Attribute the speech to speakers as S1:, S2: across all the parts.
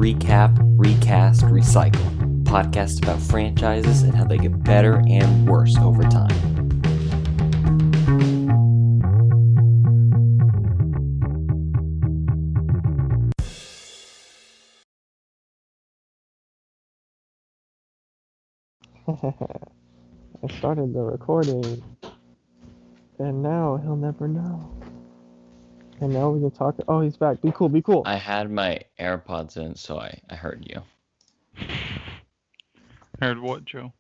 S1: Recap, Recast, Recycle, a podcast about franchises and how they get better and worse over time.
S2: I started the recording, and now he'll never know. And now we can talk. Oh, he's back. Be cool, be cool.
S1: I had my AirPods in, so I heard you.
S3: Heard what, Joe?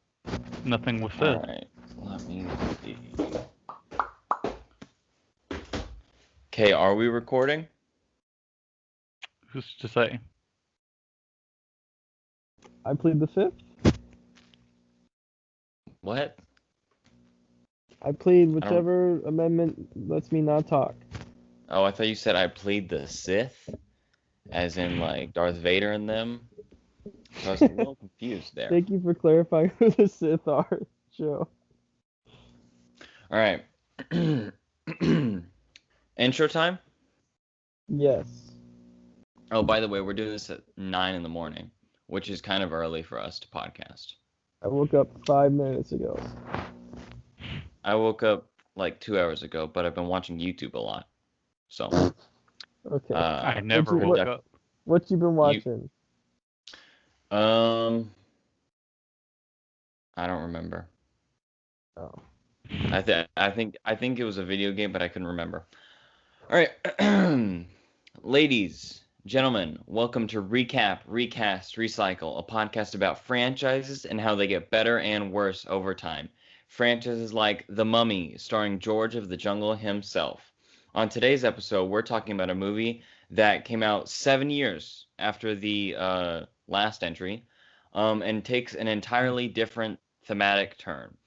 S3: Nothing was said.
S1: Alright, let me see. Okay, are we recording?
S3: Who's to say?
S2: I plead the fifth.
S1: What?
S2: I plead whichever amendment lets me not talk.
S1: Oh, I thought you said I plead the Sith, as in like Darth Vader and them. So I was a little confused there.
S2: Thank you for clarifying who the Sith are, Joe.
S1: All right. Intro time?
S2: Yes.
S1: Oh, by the way, we're doing this at 9 in the morning, which is kind of early for us to podcast.
S2: I woke up 5 minutes ago.
S1: I woke up like 2 hours ago, but I've been watching YouTube a lot. So.
S2: Okay.
S3: I never woke up.
S2: What you been watching?
S1: I don't remember.
S2: Oh.
S1: I think it was a video game, but I couldn't remember. All right, ladies, gentlemen, welcome to Recap, Recast, Recycle, a podcast about franchises and how they get better and worse over time. Franchises like The Mummy, starring George of the Jungle himself. On today's episode, we're talking about a movie that came out 7 years after the last entry, and takes an entirely different thematic turn.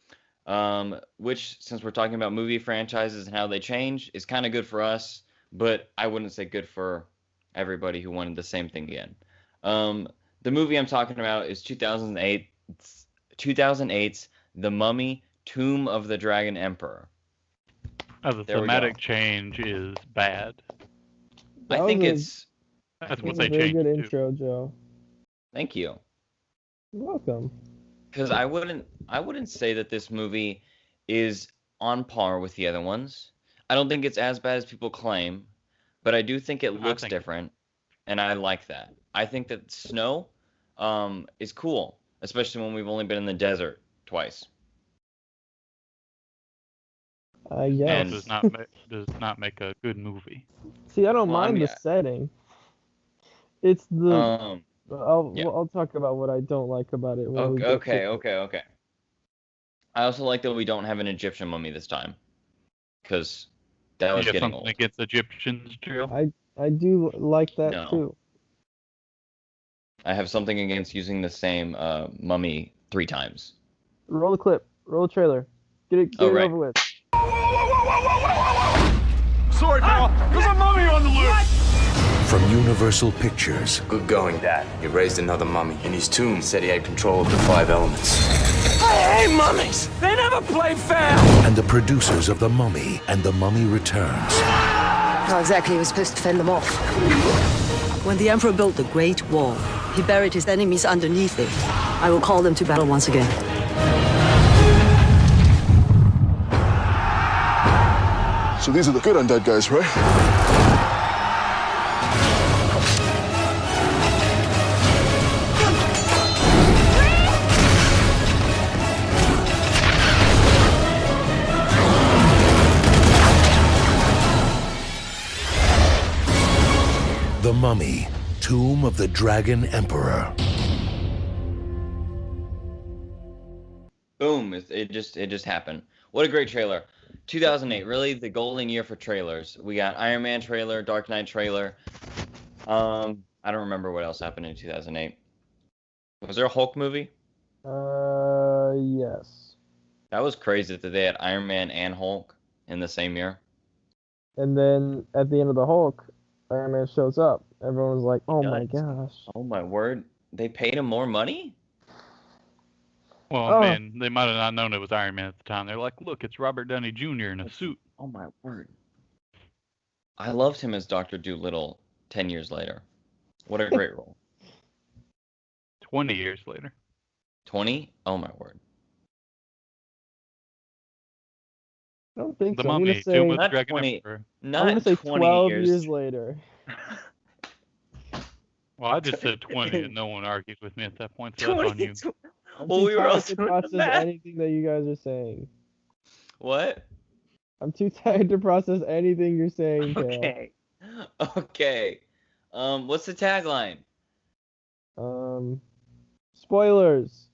S1: Which, since we're talking about movie franchises and how they change, is kind of good for us, but I wouldn't say good for everybody who wanted the same thing again. The movie I'm talking about is 2008's The Mummy, Tomb of the Dragon Emperor.
S3: The thematic change is bad.
S1: I think it's...
S3: That's what they
S2: very
S3: changed
S2: good
S3: to.
S2: intro, Joe.
S1: Thank you.
S2: You're welcome.
S1: Because I wouldn't say that this movie is on par with the other ones. I don't think it's as bad as people claim, but I do think it looks different, and I like that. I think that snow is cool, especially when we've only been in the desert twice.
S2: Yes.
S3: Does not make a good movie.
S2: See, I don't mind the setting. It's the... I'll talk about what I don't like about it.
S1: Okay. I also like that we don't have an Egyptian mummy this time, because that was getting old.
S3: Against Egyptians, Joe?
S2: I do like that too.
S1: I have something against using the same mummy 3 times.
S2: Roll the clip. Roll the trailer. Get it over with.
S4: Sorry, pal. There's a mummy on the loose.
S5: From Universal Pictures.
S6: Good going, Dad. You raised another mummy. In his tomb, said he had control of the 5 elements.
S4: I hate mummies. They never play fair.
S5: And the producers of The Mummy and The Mummy Returns.
S7: How exactly he was supposed to fend them off? When the Emperor built the Great Wall, he buried his enemies underneath it. I will call them to battle once again.
S8: So these are the good undead guys, right?
S5: The Mummy, Tomb of the Dragon Emperor.
S1: Boom! It just happened. What a great trailer. 2008, really the golden year for trailers. We got Iron Man trailer, Dark Knight trailer. I don't remember what else happened in 2008. Was there a Hulk movie?
S2: Yes.
S1: That was crazy that they had Iron Man and Hulk in the same year.
S2: And then at the end of the Hulk, Iron Man shows up. Everyone was like, "Oh my gosh!"
S1: Oh my word! They paid him more money?
S3: Well, man, they might have not known it was Iron Man at the time. They're like, look, it's Robert Downey Jr. in a suit.
S1: Oh my word. I loved him as Dr. Dolittle 10 years later. What a great role.
S3: 20 years later.
S1: 20? Oh my word.
S2: I don't think
S3: The
S2: so. I'm gonna
S3: Mummy,
S2: say
S3: Tomb of the
S1: Not
S3: Dragon
S1: 20.
S3: Emperor.
S2: I'm gonna
S1: Not
S2: say
S1: 20
S2: 12
S1: years.
S2: years later.
S3: Well, I just said 20, and no one argued with me at that point, so that's on you.
S2: I'm
S1: Well,
S2: too
S1: we were
S2: tired
S1: also
S2: to
S1: doing the
S2: process
S1: math.
S2: anything that you guys are saying.
S1: What?
S2: I'm too tired to process anything you're saying, Kale.
S1: Okay. Okay. What's the tagline?
S2: Spoilers.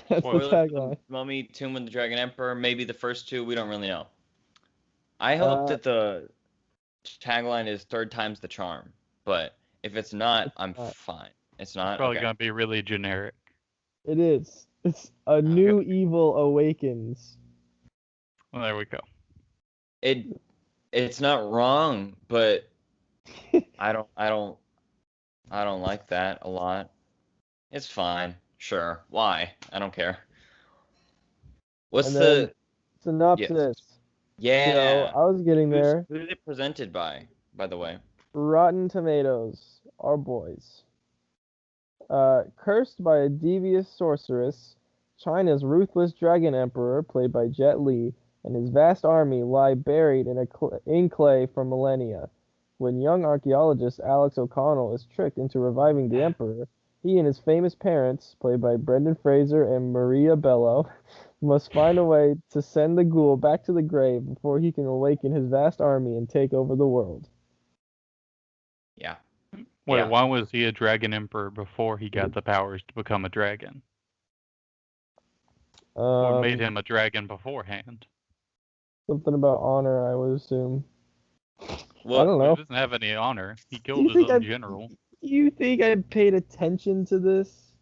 S2: That's
S1: Spoiler,
S2: the tagline.
S1: Mummy, Tomb of the Dragon Emperor, maybe the first two, we don't really know. I hope that the tagline is third time's the charm, but if it's not, I'm fine. It's not?
S3: Probably
S1: Okay.
S3: going to be really generic.
S2: It is. It's a new evil awakens.
S3: Well, there we go.
S1: It's not wrong, but I don't like that a lot. It's fine. Sure. Why? I don't care. What's
S2: And
S1: the
S2: then synopsis.
S1: Yeah.
S2: So I was getting there.
S1: Who's it presented by the way?
S2: Rotten Tomatoes, our boys. Cursed by a devious sorceress, China's ruthless dragon emperor, played by Jet Li, and his vast army lie buried in clay for millennia. When young archaeologist Alex O'Connell is tricked into reviving the emperor, he and his famous parents, played by Brendan Fraser and Maria Bello, must find a way to send the ghoul back to the grave before he can awaken his vast army and take over the world.
S1: Yeah.
S3: Wait,
S1: Yeah.
S3: why was he a dragon emperor before he got the powers to become a dragon? What made him a dragon beforehand?
S2: Something about honor, I would assume.
S1: Well,
S2: I don't
S3: He
S2: know.
S3: doesn't have any honor. He
S2: You
S3: killed his
S2: think
S3: own general.
S2: You think I paid attention to this?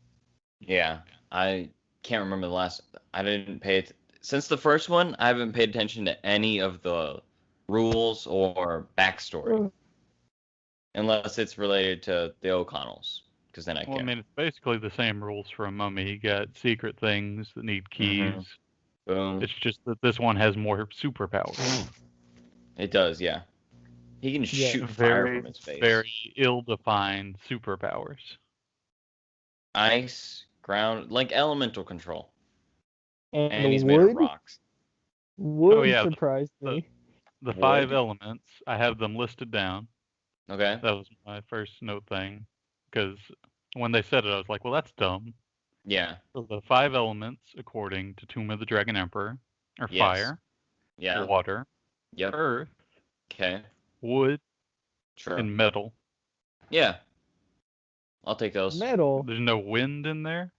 S1: Yeah. I can't remember the last. I didn't pay it since the first one. I haven't paid attention to any of the rules or backstory, unless it's related to the O'Connells, because then I care.
S3: Well, I mean, it's basically the same rules for a mummy. You got secret things that need keys.
S1: Boom.
S3: It's just that this one has more superpowers.
S1: It does, yeah. He can shoot fire from his face.
S3: Very ill-defined superpowers.
S1: Ice, ground, like elemental control.
S2: And
S1: he's made of
S2: wood?
S1: rocks.
S2: Wood
S3: yeah,
S2: surprised me.
S3: The 5 elements, I have them listed down.
S1: Okay.
S3: That was my first note thing. Because when they said it, I was like, well, that's dumb.
S1: Yeah.
S3: So the 5 elements, according to Tomb of the Dragon Emperor, are fire, water, earth, wood, and metal.
S1: Yeah. I'll take those.
S2: Metal?
S3: There's no wind in there?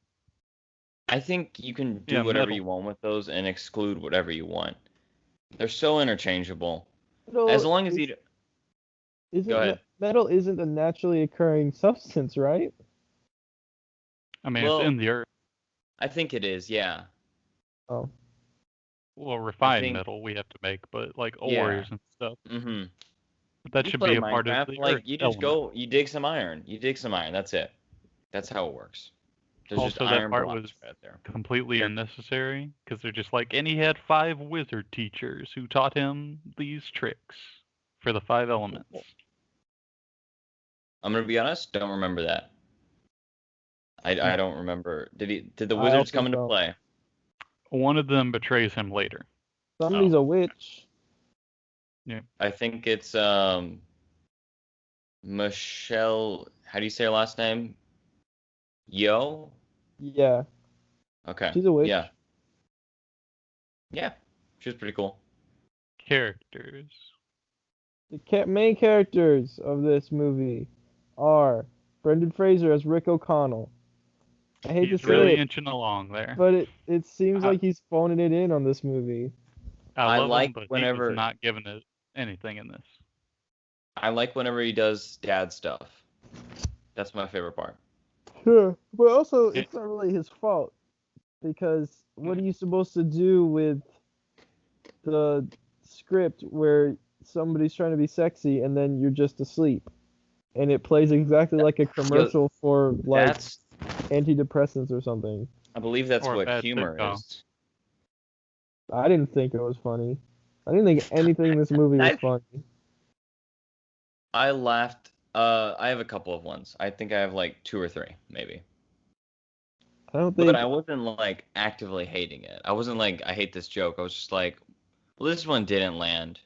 S1: I think you can do whatever you want with those and exclude whatever you want. They're so interchangeable. As long as you... Go ahead.
S2: Metal isn't a naturally occurring substance, right?
S3: I mean, it's in the earth.
S1: I think it is, yeah.
S2: Oh.
S3: Well, refined metal we have to make, but like ores and stuff.
S1: Mm-hmm.
S3: That should be a part of the
S1: like
S3: earth
S1: you just
S3: element.
S1: you dig some iron. That's it. That's how it works. There's
S3: Also,
S1: just
S3: that
S1: iron
S3: part
S1: blocks
S3: was
S1: right there.
S3: completely unnecessary because they're just like, and he had 5 wizard teachers who taught him these tricks for the 5 elements.
S1: I'm gonna be honest, don't remember that. I don't remember. Did the wizards come into play?
S3: One of them betrays him later.
S2: Somebody's a witch.
S3: Yeah.
S1: I think it's Michelle. How do you say her last name? Yo.
S2: Yeah.
S1: Okay.
S2: She's a witch.
S1: Yeah. Yeah. She's pretty cool.
S3: Characters.
S2: The main characters of this movie are Brendan Fraser as Rick O'Connell. I hate to say
S3: really
S2: it,
S3: inching along there.
S2: but it seems like he's phoning it in on this movie.
S3: I love
S1: like
S3: him, but
S1: whenever
S3: he's not giving it anything in this.
S1: I like whenever he does dad stuff. That's my favorite part.
S2: Sure, but also it's not really his fault because what are you supposed to do with the script where somebody's trying to be sexy and then you're just asleep, and it plays exactly like a commercial for like antidepressants or something.
S1: I believe that's
S3: Or a
S1: what
S3: bad
S1: humor
S3: sitcom.
S1: is.
S2: I didn't think it was funny. I didn't think anything in this movie was funny.
S1: I laughed. I have a couple of ones. I think I have like 2 or 3, maybe.
S2: I don't think.
S1: But I wasn't like actively hating it. I wasn't like I hate this joke. I was just like, well, this one didn't land.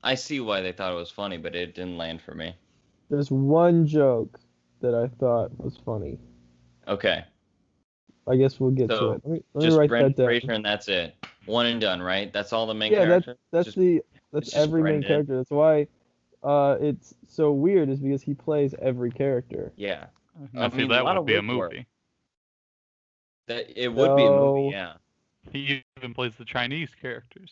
S1: I see why they thought it was funny, but it didn't land for me.
S2: There's one joke that I thought was funny.
S1: Okay.
S2: I guess we'll get to it. Let me
S1: just
S2: write
S1: Brendan
S2: that down.
S1: Fraser and that's it. One and done, right? That's all the main characters?
S2: That's every main character. That's why it's so weird is because he plays every character.
S1: Yeah.
S3: I mean, that would be a movie.
S1: It would be a movie, yeah.
S3: He even plays the Chinese characters.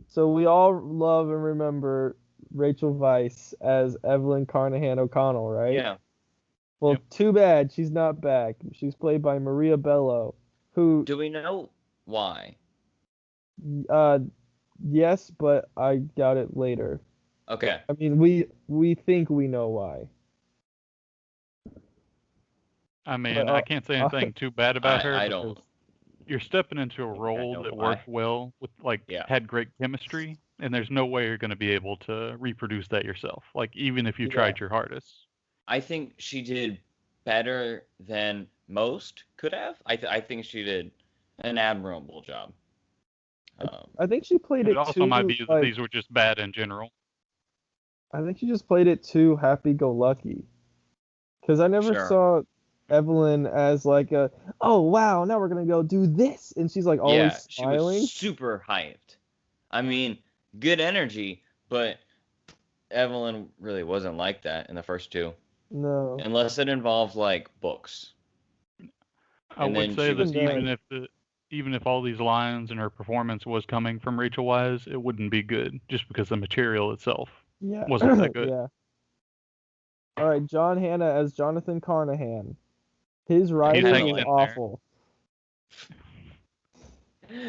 S2: So we all love and remember Rachel Weisz as Evelyn Carnahan O'Connell, right?
S1: Yeah.
S2: Well, Too bad she's not back. She's played by Maria Bello, who...
S1: Do we know why?
S2: Yes, but I got it later.
S1: Okay.
S2: I mean, we think we know why.
S3: I mean, I can't say anything too bad about her.
S1: I don't.
S3: You're stepping into a role that worked well with, had great chemistry, and there's no way you're going to be able to reproduce that yourself. Like, even if you tried your hardest.
S1: I think she did better than most could have. I think she did an admirable job.
S2: I think she played it
S3: also might be that these were just bad in general.
S2: I think she just played it too happy-go-lucky. Because I never saw Evelyn as like oh wow, now we're gonna go do this, and she's like always smiling.
S1: She was super hyped. I mean, good energy, but Evelyn really wasn't like that in the first two.
S2: No.
S1: Unless it involved like books.
S3: I would say that even if all these lines and her performance was coming from Rachel Weisz, it wouldn't be good just because the material itself wasn't that good.
S2: Yeah. All right, John Hannah as Jonathan Carnahan. His writing was awful.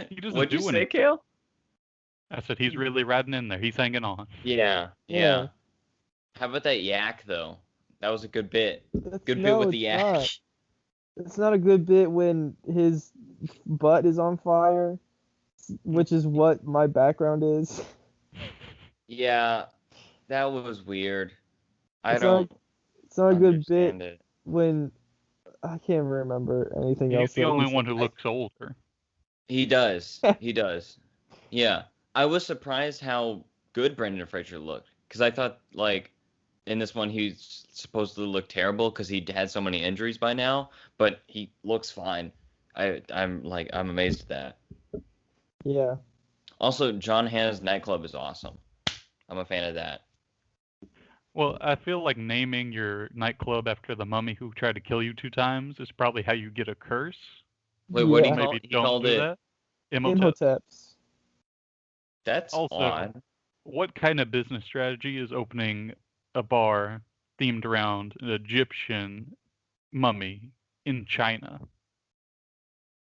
S3: He doesn't
S1: What'd you say,
S3: anything.
S1: Kale?
S3: I said he's really riding in there. He's hanging on.
S1: Yeah. How about that yak though? That was a good bit. Good bit with the yak.
S2: It's not a good bit when his butt is on fire, which is what my background is.
S1: Yeah, that was weird.
S2: It's not a good bit when I can't remember anything else.
S3: He's the only one who looks older.
S1: He does. He does. Yeah. I was surprised how good Brendan Fraser looked, because I thought, like, in this one he's supposed to look terrible because he had so many injuries by now, but he looks fine. I'm amazed at that.
S2: Yeah.
S1: Also, John Hannah's nightclub is awesome. I'm a fan of that.
S3: Well, I feel like naming your nightclub after the mummy who tried to kill you 2 times is probably how you get a curse.
S1: Wait, what do you
S3: maybe don't do that?
S2: Imhotep's.
S1: That's
S3: also
S1: odd.
S3: What kind of business strategy is opening a bar themed around an Egyptian mummy in China?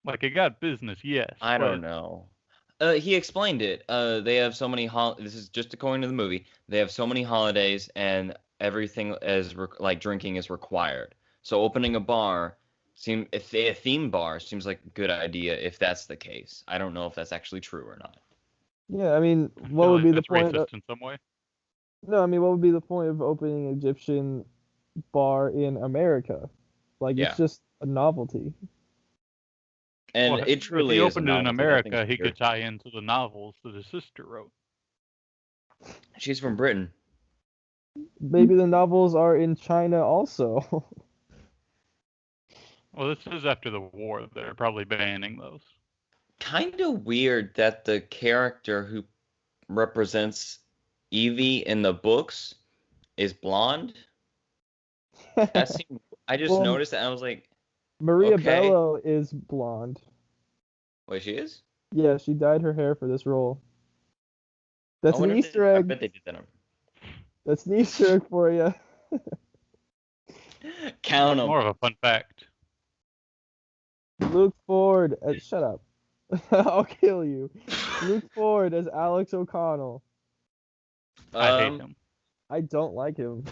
S3: Like, it got business, yes.
S1: I don't know. He explained it. They have so many this is just according to the movie. They have so many holidays, and everything is like drinking is required. So opening a bar a theme bar seems like a good idea if that's the case. I don't know if that's actually true or not.
S2: Yeah, I mean, what would be the point?
S3: Racist in some way.
S2: No, I mean, what would be the point of opening an Egyptian bar in America? Like, it's just a novelty.
S1: And it truly
S3: is. If he opened it in America, he could tie into the novels that his sister wrote.
S1: She's from Britain.
S2: Maybe the novels are in China also.
S3: Well, this is after the war. They're probably banning those.
S1: Kind of weird that the character who represents Evie in the books is blonde. I just noticed that. I was like,
S2: Maria Bello is blonde.
S1: Wait, she is?
S2: Yeah, she dyed her hair for this role. That's an Easter egg.
S1: I bet they did that.
S2: That's an Easter egg for you.
S1: Count them.
S3: More of a fun fact.
S2: Luke Ford. Shut up. I'll kill you. Luke Ford as Alex O'Connell.
S3: I hate him.
S2: I don't like him.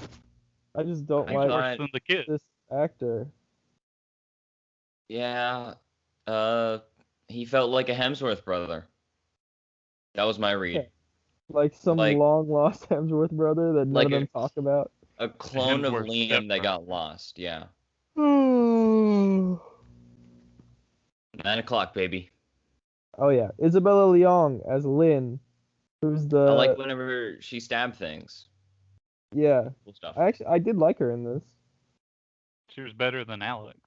S2: I just don't like
S3: the kid.
S2: This actor.
S1: Yeah. He felt like a Hemsworth brother. That was my read.
S2: Yeah. Like some long lost Hemsworth brother that none of them talk about.
S1: A clone of Liam that got lost, yeah. 9 o'clock, baby.
S2: Oh yeah, Isabella Leong as Lin, who's
S1: I like
S2: the
S1: whenever she stabbed things.
S2: yeah.
S1: Cool stuff.
S2: I did like her in this.
S3: She was better than Alex.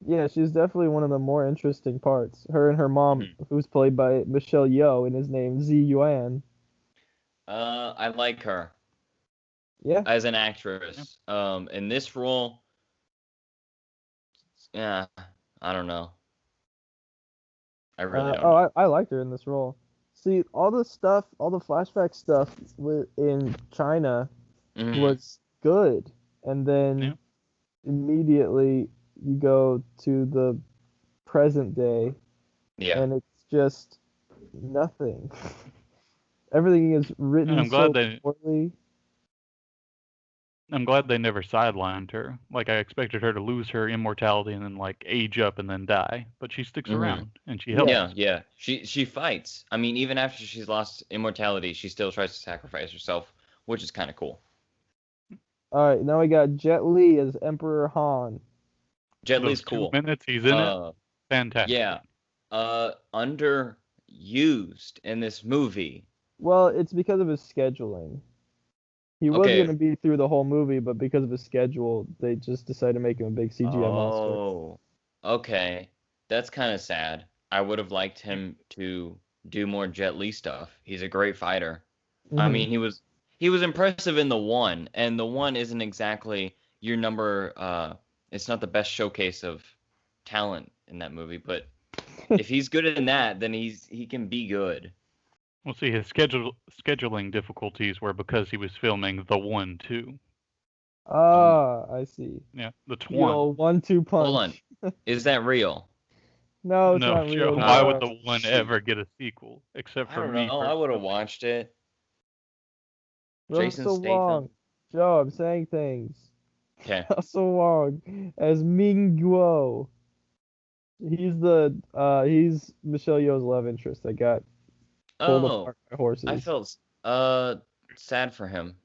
S2: Yeah, she's definitely one of the more interesting parts. Her and her mom,
S1: Mhm.
S2: who's played by Michelle Yeoh, and his name Z Yuan.
S1: I like her
S2: Yeah.
S1: as an actress. In this role, yeah, I don't know. I really don't know.
S2: I liked her in this role. See, all the stuff, all the flashback stuff in China
S1: Mhm.
S2: was good, and then
S3: Yeah.
S2: immediately you go to the present day,
S1: Yeah.
S2: and it's just nothing. Everything is written
S3: And
S2: so poorly.
S3: I'm glad they never sidelined her. Like I expected her to lose her immortality and then like age up and then die, but she sticks
S1: Mhm.
S3: around and she helps.
S1: Yeah. She fights. I mean, even after she's lost immortality, she still tries to sacrifice herself, which is kind of cool.
S2: All right, now we got Jet Li as Emperor Han.
S1: Jet
S3: Those
S1: Li's cool.
S3: 2 minutes he's in it, fantastic.
S1: Yeah. Underused in this movie.
S2: Well, it's because of his scheduling. He was
S1: Okay.
S2: going to be through the whole movie, but because of his schedule, they just decided to make him a big CGI monster.
S1: Oh, okay. That's kind of sad. I would have liked him to do more Jet Li stuff. He's a great fighter. I
S2: Mhm.
S1: mean, he was impressive in the one, and the one isn't exactly your number. It's not the best showcase of talent in that movie, but if he's good in that, then he can be good.
S3: Well, see, his scheduling difficulties were because he was filming the one too.
S2: I see.
S3: Yeah, the
S2: The
S3: Twan.
S2: old 1-2
S1: Hold on,
S2: punch.
S1: is that real?
S2: No, it's
S3: No,
S2: not
S3: Joe.
S2: real.
S3: Why would
S2: Joe.
S3: the one
S1: shoot.
S3: ever get a sequel except
S1: I
S3: for
S1: don't
S3: me?
S1: know. I would have
S3: personally?
S1: watched it. Jason
S2: Russell
S1: Statham.
S2: Wong. Joe, I'm saying things.
S1: Okay.
S2: Russell Wong as Ming Guo. He's Michelle Yeoh's love interest that got pulled
S1: Oh,
S2: apart by horses.
S1: I felt sad for him.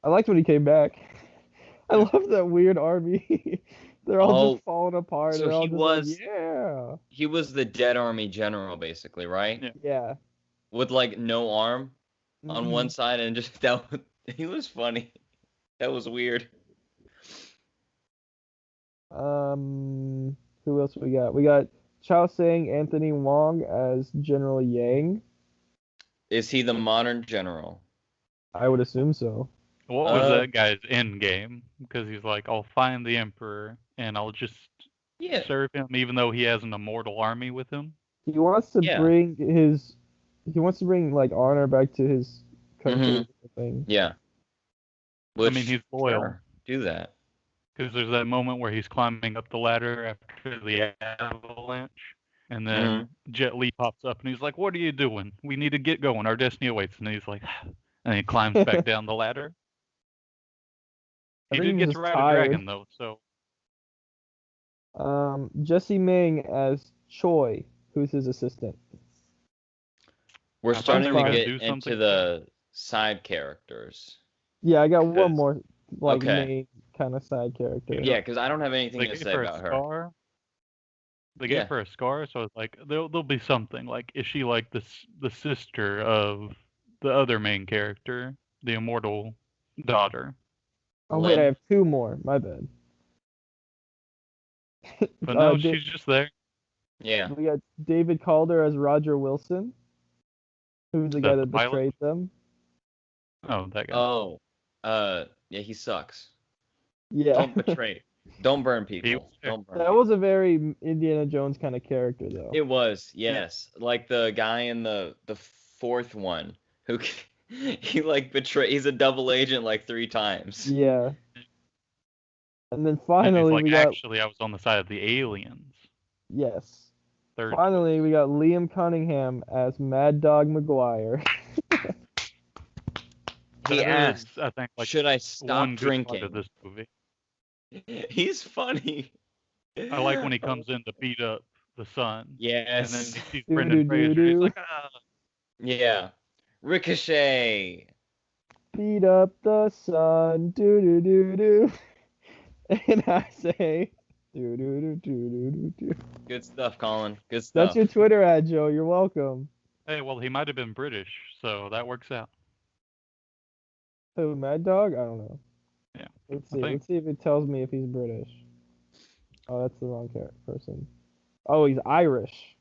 S2: I liked when he came back. I
S3: Yeah.
S2: love that weird army. They're all
S1: Oh,
S2: just falling apart.
S1: so
S2: They're all
S1: he
S2: just
S1: was-
S2: like, yeah.
S1: He was the dead army general, basically, right?
S3: Yeah.
S2: Yeah.
S1: With like no arm on
S2: Mhm.
S1: one side, and just he was funny. That was weird.
S2: Who else we got? We got Chao Sang Anthony Wong as General Yang.
S1: Is he the modern general?
S2: I would assume so.
S3: What was
S1: Uh,
S3: that guy's end game? Because he's like, I'll find the Emperor and I'll just
S1: Yeah.
S3: serve him, even though he has an immortal army with him.
S2: He wants to
S1: Yeah.
S2: bring like honor back to his country.
S1: Mhm.
S2: Or something.
S1: Yeah.
S3: I mean, he's loyal.
S1: Sure, do that.
S3: Because there's that moment where he's climbing up the ladder after the avalanche, and then Jet Li pops up and he's like, "What are you doing? We need to get going. Our destiny awaits." And he's like, and he climbs back down the ladder.
S2: I
S3: He
S2: think
S3: did
S2: he
S3: get
S2: was
S3: to
S2: just
S3: ride
S2: tired.
S3: a dragon though, so
S2: Jesse Ming as Choi, who's his assistant.
S1: We're
S3: I thought
S1: starting
S2: they
S1: to
S2: were
S3: gonna
S1: get
S3: do
S1: into
S3: something.
S1: the side characters.
S2: Yeah, I got one
S3: Because-
S2: more like
S1: Okay.
S2: main kind of side character.
S1: Yeah, because I don't have anything
S3: they
S1: to
S3: gave
S1: say
S3: her
S1: about
S3: a
S1: her.
S3: scar. They
S1: Yeah.
S3: gave her a scar, so it's like there'll be something. Like, is she like the sister of the other main character, the immortal daughter?
S2: Oh wait, I
S1: Lynn?
S2: have two more. My bad.
S3: But no,
S2: Da-
S3: she's just there.
S1: Yeah.
S2: we got David Calder as Roger Wilson, who's the guy
S3: The
S2: that
S3: pilot?
S2: betrayed them.
S3: Oh, that guy.
S1: Oh. Yeah, he sucks.
S2: Yeah.
S1: Don't betray. Don't burn people.
S3: was there.
S1: Don't burn.
S2: That was a very Indiana Jones kind of character, though.
S1: It was, yes. Like the guy in the fourth one who he like he's a double agent like 3 times.
S2: Yeah. And then
S3: And he's
S2: finally
S3: like,
S2: we got
S3: actually, I was on the side of the aliens.
S2: yes.
S3: Third.
S2: Finally we got Liam Cunningham as Mad Dog McGuire.
S1: He
S3: There
S1: asked,
S3: is, I think, like
S1: "Should I
S3: one
S1: stop
S3: good part of
S1: drinking?"
S3: this movie.
S1: He's funny.
S3: I like when he comes in to beat up the son. And then
S1: Yes.
S3: he sees
S2: Doo
S3: Brendan
S2: doo
S3: Fraser.
S2: doo
S3: He's
S2: doo.
S3: like, ah.
S1: Yeah. Ricochet.
S2: Beat up the sun, doo doo doo doo. And I say, Do.
S1: Good stuff, Colin. Good
S2: That's
S1: stuff.
S2: your Twitter ad, Joe. You're welcome.
S3: Hey, well, he might have been British, so that works out.
S2: Who, Mad Dog? I don't know.
S3: Yeah.
S2: Let's
S3: I
S2: see.
S3: think.
S2: Let's see if it tells me if he's British. Oh, that's the wrong person. Oh, he's Irish.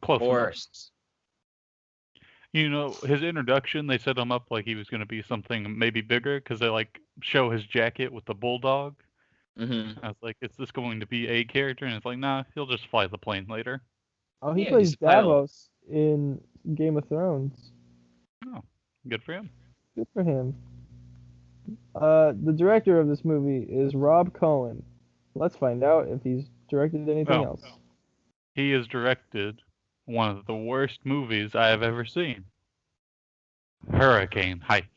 S3: Close enough.
S1: Forced.
S3: You know, his introduction, they set him up like he was going to be something maybe bigger because they like show his jacket with the bulldog.
S1: Mm-hmm.
S3: I was like, is this going to be a character? And it's like, nah, he'll just fly the plane later.
S2: Oh, he
S1: Yeah,
S2: plays
S1: he's a pilot.
S2: Davos in Game of Thrones.
S3: Oh, good for him.
S2: Good for him. The director of this movie is Rob Cohen. Let's find out if he's directed anything else.
S3: He has directed one of the worst movies I have ever seen. Hurricane Heist.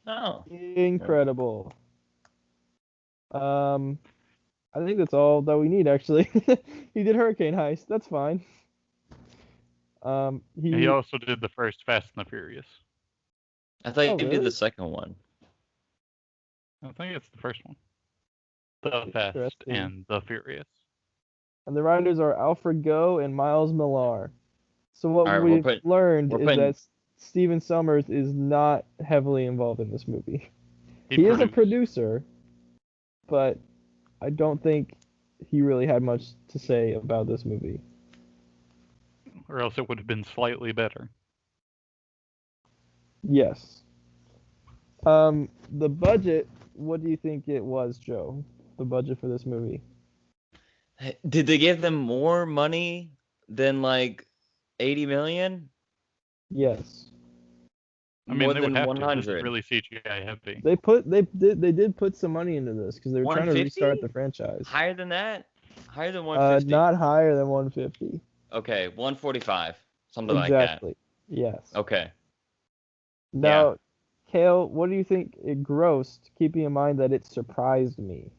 S1: Oh.
S2: Incredible. I think that's all that we need, actually. He did Hurricane Heist. That's fine.
S3: He also did the first Fast and the Furious.
S1: I thought
S2: Oh,
S1: you did
S2: really?
S1: the second one.
S3: I think it's the first one. The Fast
S2: Interesting.
S3: and the Furious.
S2: And the writers are Alfred Goh and Miles Millar. So what
S1: All right,
S2: we've learned
S1: we're
S2: is
S1: putting-
S2: that Steven Sommers is not heavily involved in this movie.
S3: He
S2: is a
S3: produced.
S2: producer, but I don't think he really had much to say about this movie.
S3: Or else it would have been slightly better.
S2: Yes. The budget, what do you think it was, Joe? The budget for this movie?
S1: Did they give them more money than like 80 million?
S2: Yes.
S3: I mean,
S1: More
S3: they
S1: than
S3: would have to. This
S1: 100.
S3: is really CGI heavy.
S2: They did put some money into this because they were trying to
S1: 150?
S2: restart the franchise.
S1: Higher than that? Higher than 150?
S2: Not higher than 150.
S1: Okay, 145. Something like
S2: Exactly. Yes.
S1: that. Okay.
S2: Now, Kale, what do you think it grossed, keeping in mind that it surprised me?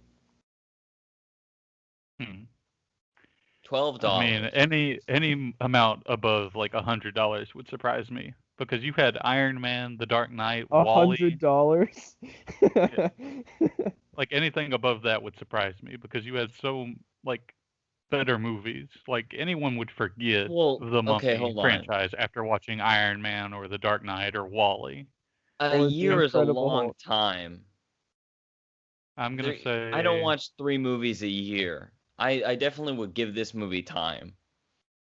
S1: $12.
S3: I mean, any amount above like $100 would surprise me because you had Iron Man, The Dark Knight, Wall-E.
S2: $100?
S3: Like anything above that would surprise me because you had so like better movies. Like anyone would forget the Mummy
S1: hold on.
S3: franchise after watching Iron Man or The Dark Knight or Wall-E.
S1: A
S2: Or The
S1: year is a
S2: Incredible
S1: long
S2: Hulk.
S1: time.
S3: I'm gonna say
S1: I don't watch 3 movies a year. I definitely would give this movie time.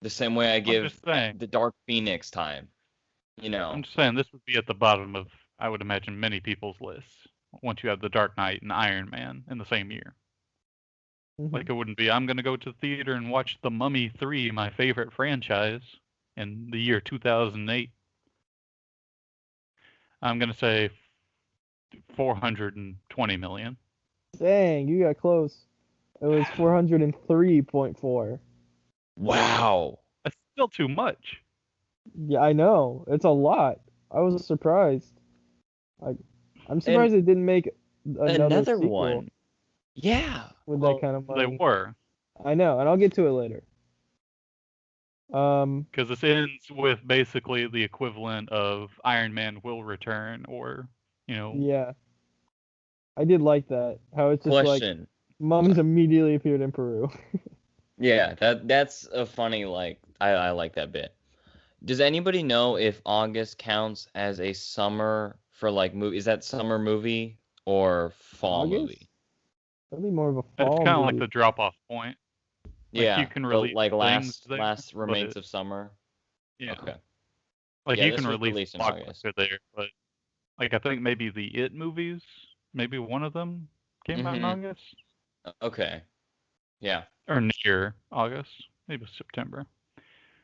S1: The same way I give
S3: just saying.
S1: The Dark Phoenix time. You know.
S3: I'm just saying this would be at the bottom of, I would imagine, many people's lists once you have The Dark Knight and Iron Man in the same year.
S2: Mhm.
S3: Like it wouldn't be, I'm going to go to the theater and watch The Mummy 3, my favorite franchise, in the year 2008. I'm going to say 420 million.
S2: Dang, you got close. It was 403.4.
S1: Wow.
S3: That's still too much.
S2: Yeah, I know. It's a lot. I was surprised. I'm surprised they didn't make another sequel
S1: one. Yeah.
S2: with that kind of money.
S3: They were.
S2: I know, and I'll get to it later.
S3: Because this ends with basically the equivalent of Iron Man will return, or, you know.
S2: Yeah. I did like that. How it's just
S1: Question.
S2: like mummies immediately appeared in Peru.
S1: Yeah, that's a funny, like, I like that bit. Does anybody know if August counts as a summer for, like, movie? Is that summer movie or fall
S2: August?
S1: movie?
S2: That'd be more of a
S3: It's
S2: fall
S3: kind of
S2: movie.
S3: like the drop-off point. Like,
S1: Yeah,
S3: you can
S1: but,
S3: release
S1: like
S3: things there,
S1: last
S3: but
S1: remains of summer.
S3: Yeah.
S1: Okay.
S3: Like
S1: Yeah,
S3: you
S1: this
S3: can
S1: was
S3: release
S1: released in
S3: blockbuster
S1: August.
S3: there, but like I think maybe the It movies, maybe one of them came out in
S1: Mhm.
S3: August
S1: Okay. Yeah.
S3: or near August, maybe September.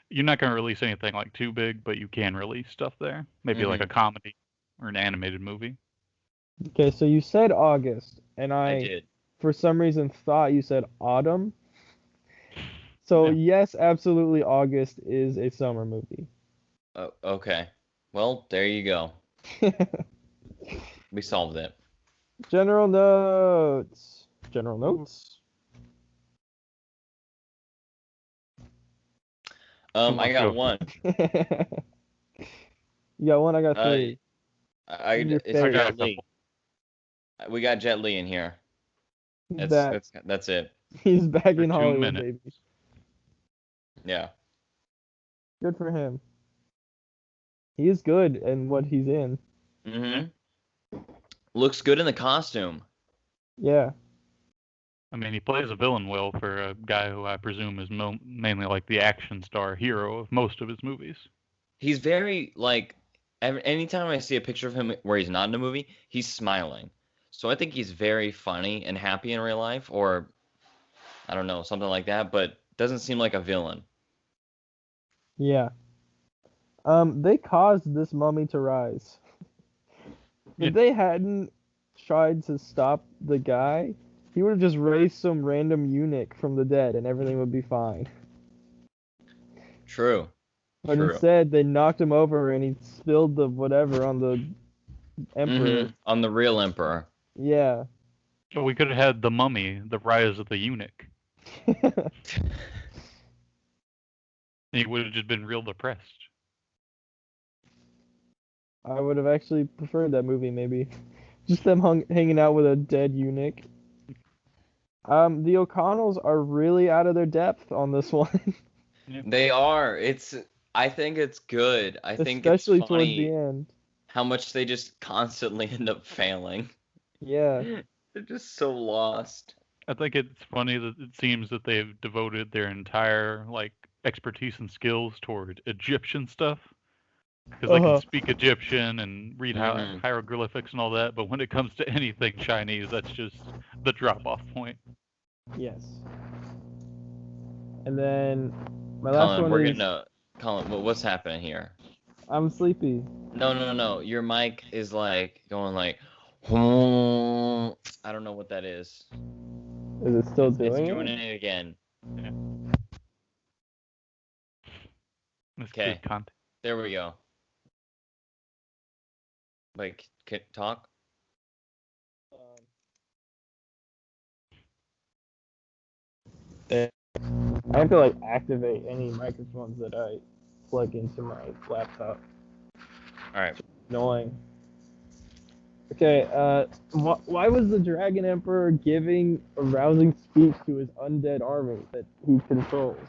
S3: You're not going to release anything like too big, but you can release stuff there. Maybe like a comedy or an animated movie.
S2: Okay, so you said August, and
S1: I did.
S2: for some reason, thought you said autumn. So, yes, absolutely, August is a summer movie.
S1: Oh, okay. Well, there you go. We solved it.
S2: General notes. General notes.
S1: I got one.
S2: You got one, I got three.
S1: It's
S2: Your
S1: Jet
S2: favorite.
S1: Li. We got Jet Li in here.
S2: He's back.
S1: That's it.
S2: He's back
S3: For
S2: in
S3: 2
S2: Hollywood,
S3: minutes.
S2: baby.
S1: Yeah.
S2: Good for him. He is good in what he's in.
S1: Mm-hmm. Looks good in the costume.
S2: Yeah.
S3: I mean, he plays a villain well for a guy who I presume is mainly like the action star hero of most of his movies.
S1: He's very, like, anytime I see a picture of him where he's not in a movie, he's smiling. So I think he's very funny and happy in real life, or I don't know, something like that, but doesn't seem like a villain.
S2: Yeah. They caused this mummy to rise.
S3: Yeah.
S2: If they hadn't tried to stop the guy, he would have just raised some random eunuch from the dead and everything would be fine.
S1: True.
S2: But
S1: True.
S2: instead, they knocked him over and he spilled the whatever on the emperor.
S1: Mhm. On the real emperor.
S2: Yeah.
S3: So we could have had The Mummy, The Rise of the Eunuch. He would have just been real depressed.
S2: I would have actually preferred that movie, maybe. Just them hanging out with a dead eunuch. The O'Connells are really out of their depth on this one.
S1: They are. I think it's good. I think it's
S2: Especially towards
S1: funny
S2: the end.
S1: how much they just constantly end up failing.
S2: Yeah.
S1: They're just so lost.
S3: I think it's funny that it seems that they've devoted their entire like expertise and skills toward Egyptian stuff. Because they can speak Egyptian and read hieroglyphics and all that, but when it comes to anything Chinese, that's just the drop-off point.
S2: Yes. And then my last
S1: Colin,
S2: one is
S1: Colin, what's happening here?
S2: I'm sleepy.
S1: No. Your mic is like going like, I don't know what that is.
S2: Is it still doing
S1: It's doing it again.
S3: Yeah.
S1: Okay. There we go. Like, talk?
S2: I have to like activate any microphones that I plug into my laptop.
S1: All right.
S2: Annoying. Okay, why was the Dragon Emperor giving a rousing speech to his undead army that he controls?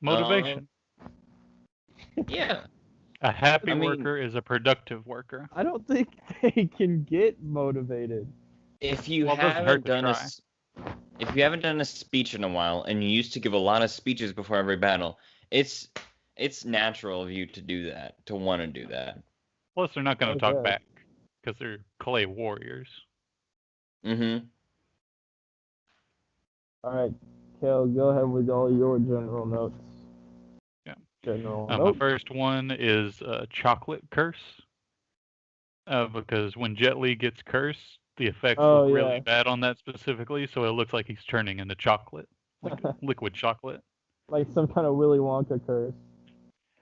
S3: Motivation.
S1: Yeah.
S3: A happy worker is a productive worker.
S2: I don't think they can get motivated.
S1: If you haven't done a speech in a while, and you used to give a lot of speeches before every battle, it's natural of you to do that, to want to do that.
S3: Plus, they're not going to talk back because they're clay warriors.
S2: Mm-hmm. All right, Kale, go ahead with all your general notes.
S3: Yeah.
S2: General
S3: notes. My first one is Chocolate Curse. Because when Jet Li gets cursed, the effects look really bad on that specifically, so it looks like he's turning into chocolate, like liquid chocolate. Like
S2: some kind of Willy Wonka curse.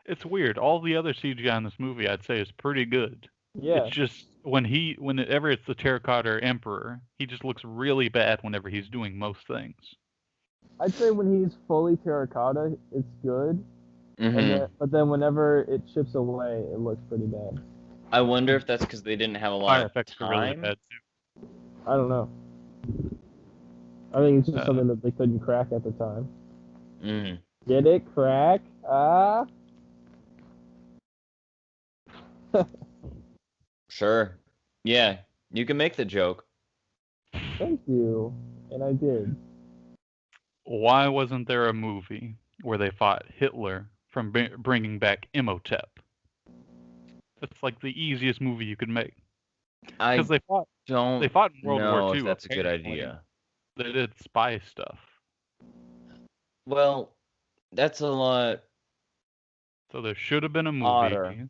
S3: It's weird. All the other CGI in this movie, I'd say, is pretty good.
S2: Yeah.
S3: It's just whenever it's the Terracotta Emperor, he just looks really bad whenever he's doing most things.
S2: I'd say when he's fully terracotta, it's good.
S1: Mm-hmm.
S2: But then whenever it chips away, it looks pretty bad.
S1: I wonder if that's because they didn't have a lot of
S3: effects
S1: time.
S3: Are really bad too.
S2: I don't know. I think it's just something that they couldn't crack at the time.
S1: Mm.
S2: Get it? Crack? Ah.
S1: Sure. Yeah, you can make the joke.
S2: Thank you. And I did.
S3: Why wasn't there a movie where they fought Hitler from bringing back Imhotep? That's like the easiest movie you could make. Because they fought in World War II.
S1: That's a good idea.
S3: They did spy stuff.
S1: Well, that's a lot.
S3: So there should have been a movie
S1: odder.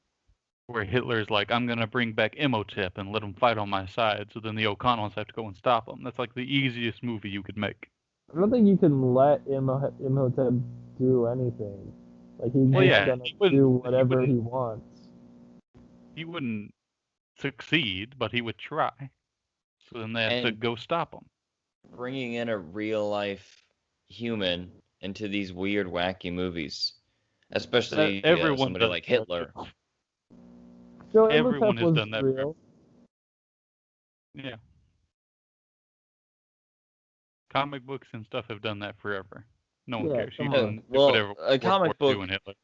S3: Where Hitler's like, I'm going to bring back Imhotep and let him fight on my side. So then the O'Connells have to go and stop him. That's like the easiest movie you could make.
S2: I don't think you can let Imhotep do anything. Like, he's just going to do whatever he wants.
S3: He wouldn't succeed, but he would try. So then they have to go stop him.
S1: Bringing in a real-life human into these weird, wacky movies. Especially somebody like Hitler.
S2: So
S3: everyone
S2: Imhotep
S3: has done that.
S2: Real.
S3: Yeah. Comic books and stuff have done that forever. No one
S2: Yeah,
S3: cares. You
S2: come
S3: can
S2: on.
S3: do
S1: Well,
S3: whatever
S1: a comic
S3: World War II
S1: book
S3: and Hitler.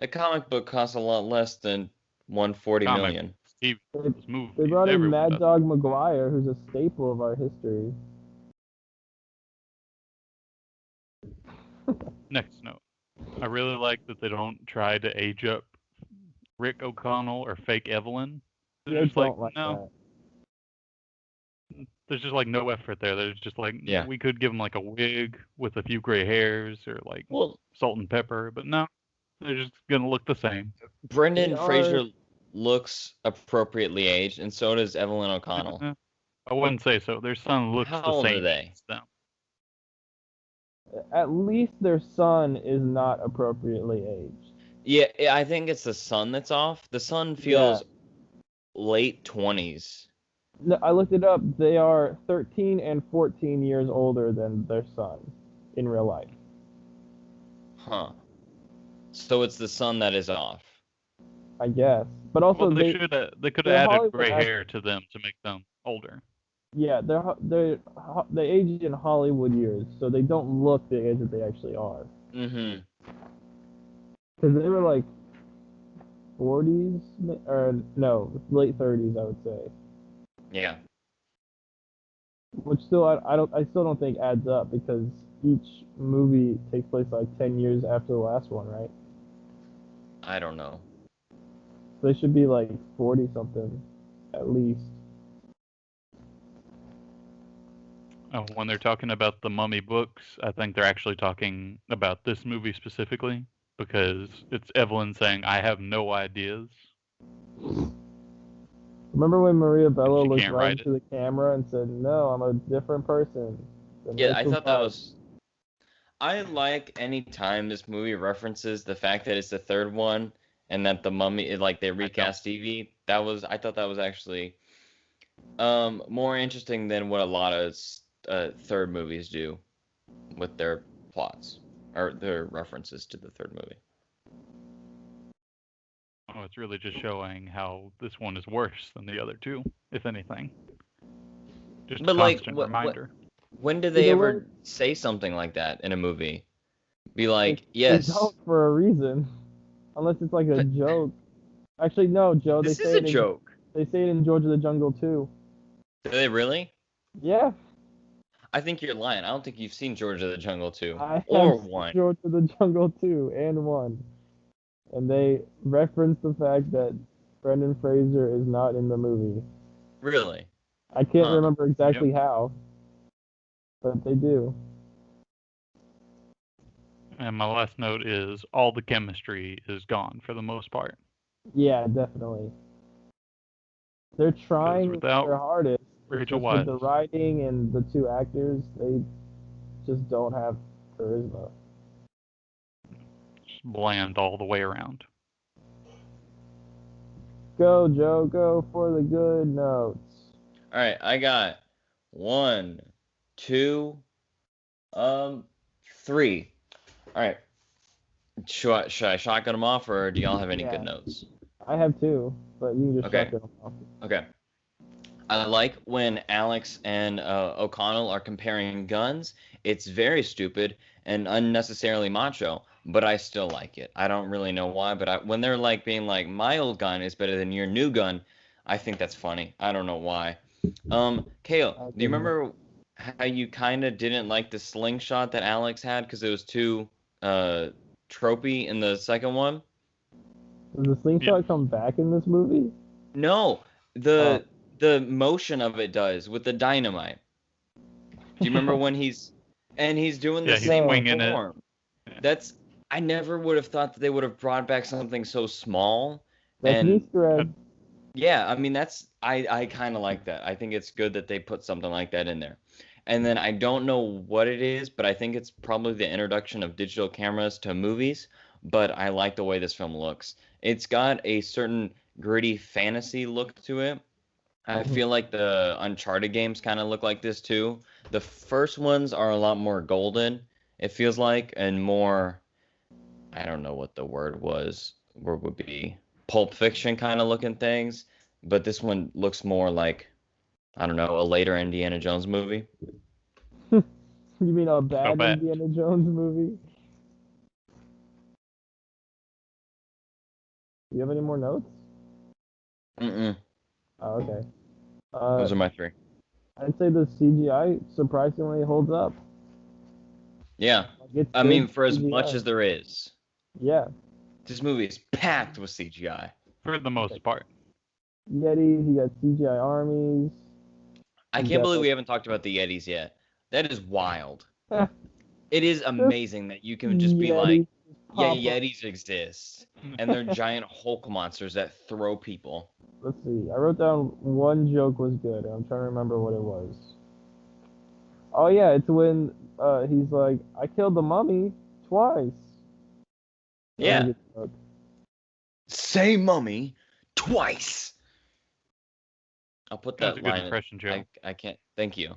S1: a comic book costs a lot less than 140
S3: Comic
S1: million.
S3: TV,
S2: They,
S3: movies,
S2: they brought in
S3: everyone
S2: Mad
S3: does it.
S2: Dog McGuire, who's a staple of our history.
S3: Next note. I really like that they don't try to age up Rick O'Connell or fake Evelyn. They're
S2: They
S3: just like,
S2: don't like
S3: no.
S2: that.
S3: There's just like no effort there. There's just like,
S1: Yeah.
S3: we could give him like a wig with a few gray hairs or like
S1: Well,
S3: salt and pepper, but no. They're just going to look the same.
S1: Brendan
S2: They are-
S1: Fraser looks appropriately aged, and so does Evelyn O'Connell.
S3: I wouldn't say so. Their son looks
S1: How
S3: the
S1: old
S3: same
S1: are they?
S3: as them.
S2: At least their son is not appropriately aged.
S1: Yeah, I think it's the son that's off. The son feels late 20s.
S2: No, I looked it up. They are 13 and 14 years older than their son in real life.
S1: Huh. So it's the son that is off.
S2: I guess. But also
S3: Well, they could
S2: they're
S3: have added
S2: Hollywood
S3: gray
S2: actors.
S3: hair to them to make them older.
S2: Yeah, they age in Hollywood years, so they don't look the age that they actually are.
S1: Mm-hmm.
S2: Because they were like 40s, or no, late 30s, I would say.
S1: Yeah.
S2: Which still, I still don't think adds up because each movie takes place like 10 years after the last one, right?
S1: I don't know.
S2: So they should be like 40 something, at least.
S3: When they're talking about the Mummy books, I think they're actually talking about this movie specifically because it's Evelyn saying, "I have no ideas."
S2: Remember when Maria Bello
S3: she
S2: looked
S3: can't
S2: right
S3: write
S2: into the camera and said, "No, I'm a different person."
S1: Yeah, I thought that was... I like any time this movie references the fact that it's the third one and that the mummy, like they recast Stevie. I thought that was actually more interesting than what a lot of third movies do with their plots or their references to the third movie.
S3: Oh, it's really just showing how this one is worse than the other two, if anything. Just
S1: But
S3: a
S1: like,
S3: constant reminder.
S1: When do they
S2: Either
S1: ever
S2: way-
S1: say something like that in a movie? Be like,
S2: They
S1: yes,
S2: don't for a reason, unless it's like a joke. Actually, no, Joe.
S1: this
S2: they
S1: is
S2: say
S1: a joke.
S2: They say it in George of the Jungle too.
S1: Do they really?
S2: Yeah,
S1: I think you're lying. I don't think you've seen George of the Jungle 2
S2: I
S1: or
S2: have
S1: 1.
S2: George of the Jungle 2 and 1, and they reference the fact that Brendan Fraser is not in the movie.
S1: Really?
S2: I can't
S1: Huh.
S2: remember exactly how, but they do.
S3: And my last note is all the chemistry is gone for the most part.
S2: Yeah, definitely. They're trying
S3: without
S2: their hardest.
S3: Rachel
S2: Just with the
S3: Weisz.
S2: writing and the two actors, they just don't have charisma.
S3: Just bland all the way around.
S2: Go, Joe, go for the good notes.
S1: All right, I got 1, 2, 3. All right. Should I shotgun them off, or do y'all have any good
S2: Yeah.
S1: notes?
S2: I have 2, but you can just
S1: Okay.
S2: shut them off.
S1: Okay. I like when Alex and O'Connell are comparing guns. It's very stupid and unnecessarily macho, but I still like it. I don't really know why, but when they're like being like, my old gun is better than your new gun, I think that's funny. I don't know why. Kale, do you remember how you kind of didn't like the slingshot that Alex had because it was too tropey in the second one?
S2: Does the slingshot come back in this movie?
S1: No, the motion of it does with the dynamite. Do you remember when he's doing the
S3: Yeah, he's
S1: same
S3: swinging it.
S1: form? I never would have thought that they would have brought back something so small.
S2: That's an
S1: And
S2: Easter egg.
S1: yeah, I mean I kind of like that. I think it's good that they put something like that in there. And then I don't know what it is, but I think it's probably the introduction of digital cameras to movies. But I like the way this film looks. It's got a certain gritty fantasy look to it. I feel like the Uncharted games kind of look like this too. The first ones are a lot more golden, it feels like, and more, I don't know what the word would be, Pulp Fiction kind of looking things. But this one looks more like, I don't know, a later Indiana Jones movie.
S2: You mean a bad
S3: bad.
S2: Indiana Jones movie? Do you have any more notes?
S1: Mm-mm.
S2: Oh, okay.
S1: Those are my 3.
S2: I'd say the CGI surprisingly holds up.
S1: Yeah.
S2: Like, it's
S1: I
S2: good
S1: mean, for as much
S2: CGI.
S1: as there is,
S2: Yeah.
S1: this movie is packed with CGI.
S3: For the most part.
S2: Yetis, you got CGI armies.
S1: I
S2: You
S1: can't
S2: got,
S1: believe
S2: like,
S1: we haven't talked about the Yetis yet. That is wild. It is amazing that you can just be like,
S2: Yetis
S1: yeah,
S2: pop up.
S1: Yetis exist. And they're giant Hulk monsters that throw people.
S2: Let's see. I wrote down one joke was good. I'm trying to remember what it was. Oh yeah, it's when he's like, I killed the mummy twice. That was a
S1: Yeah.
S2: good joke.
S1: Say mummy twice. I'll put
S3: That was
S1: that
S3: a good
S1: line.
S3: impression, Joe.
S1: I can't. Thank you.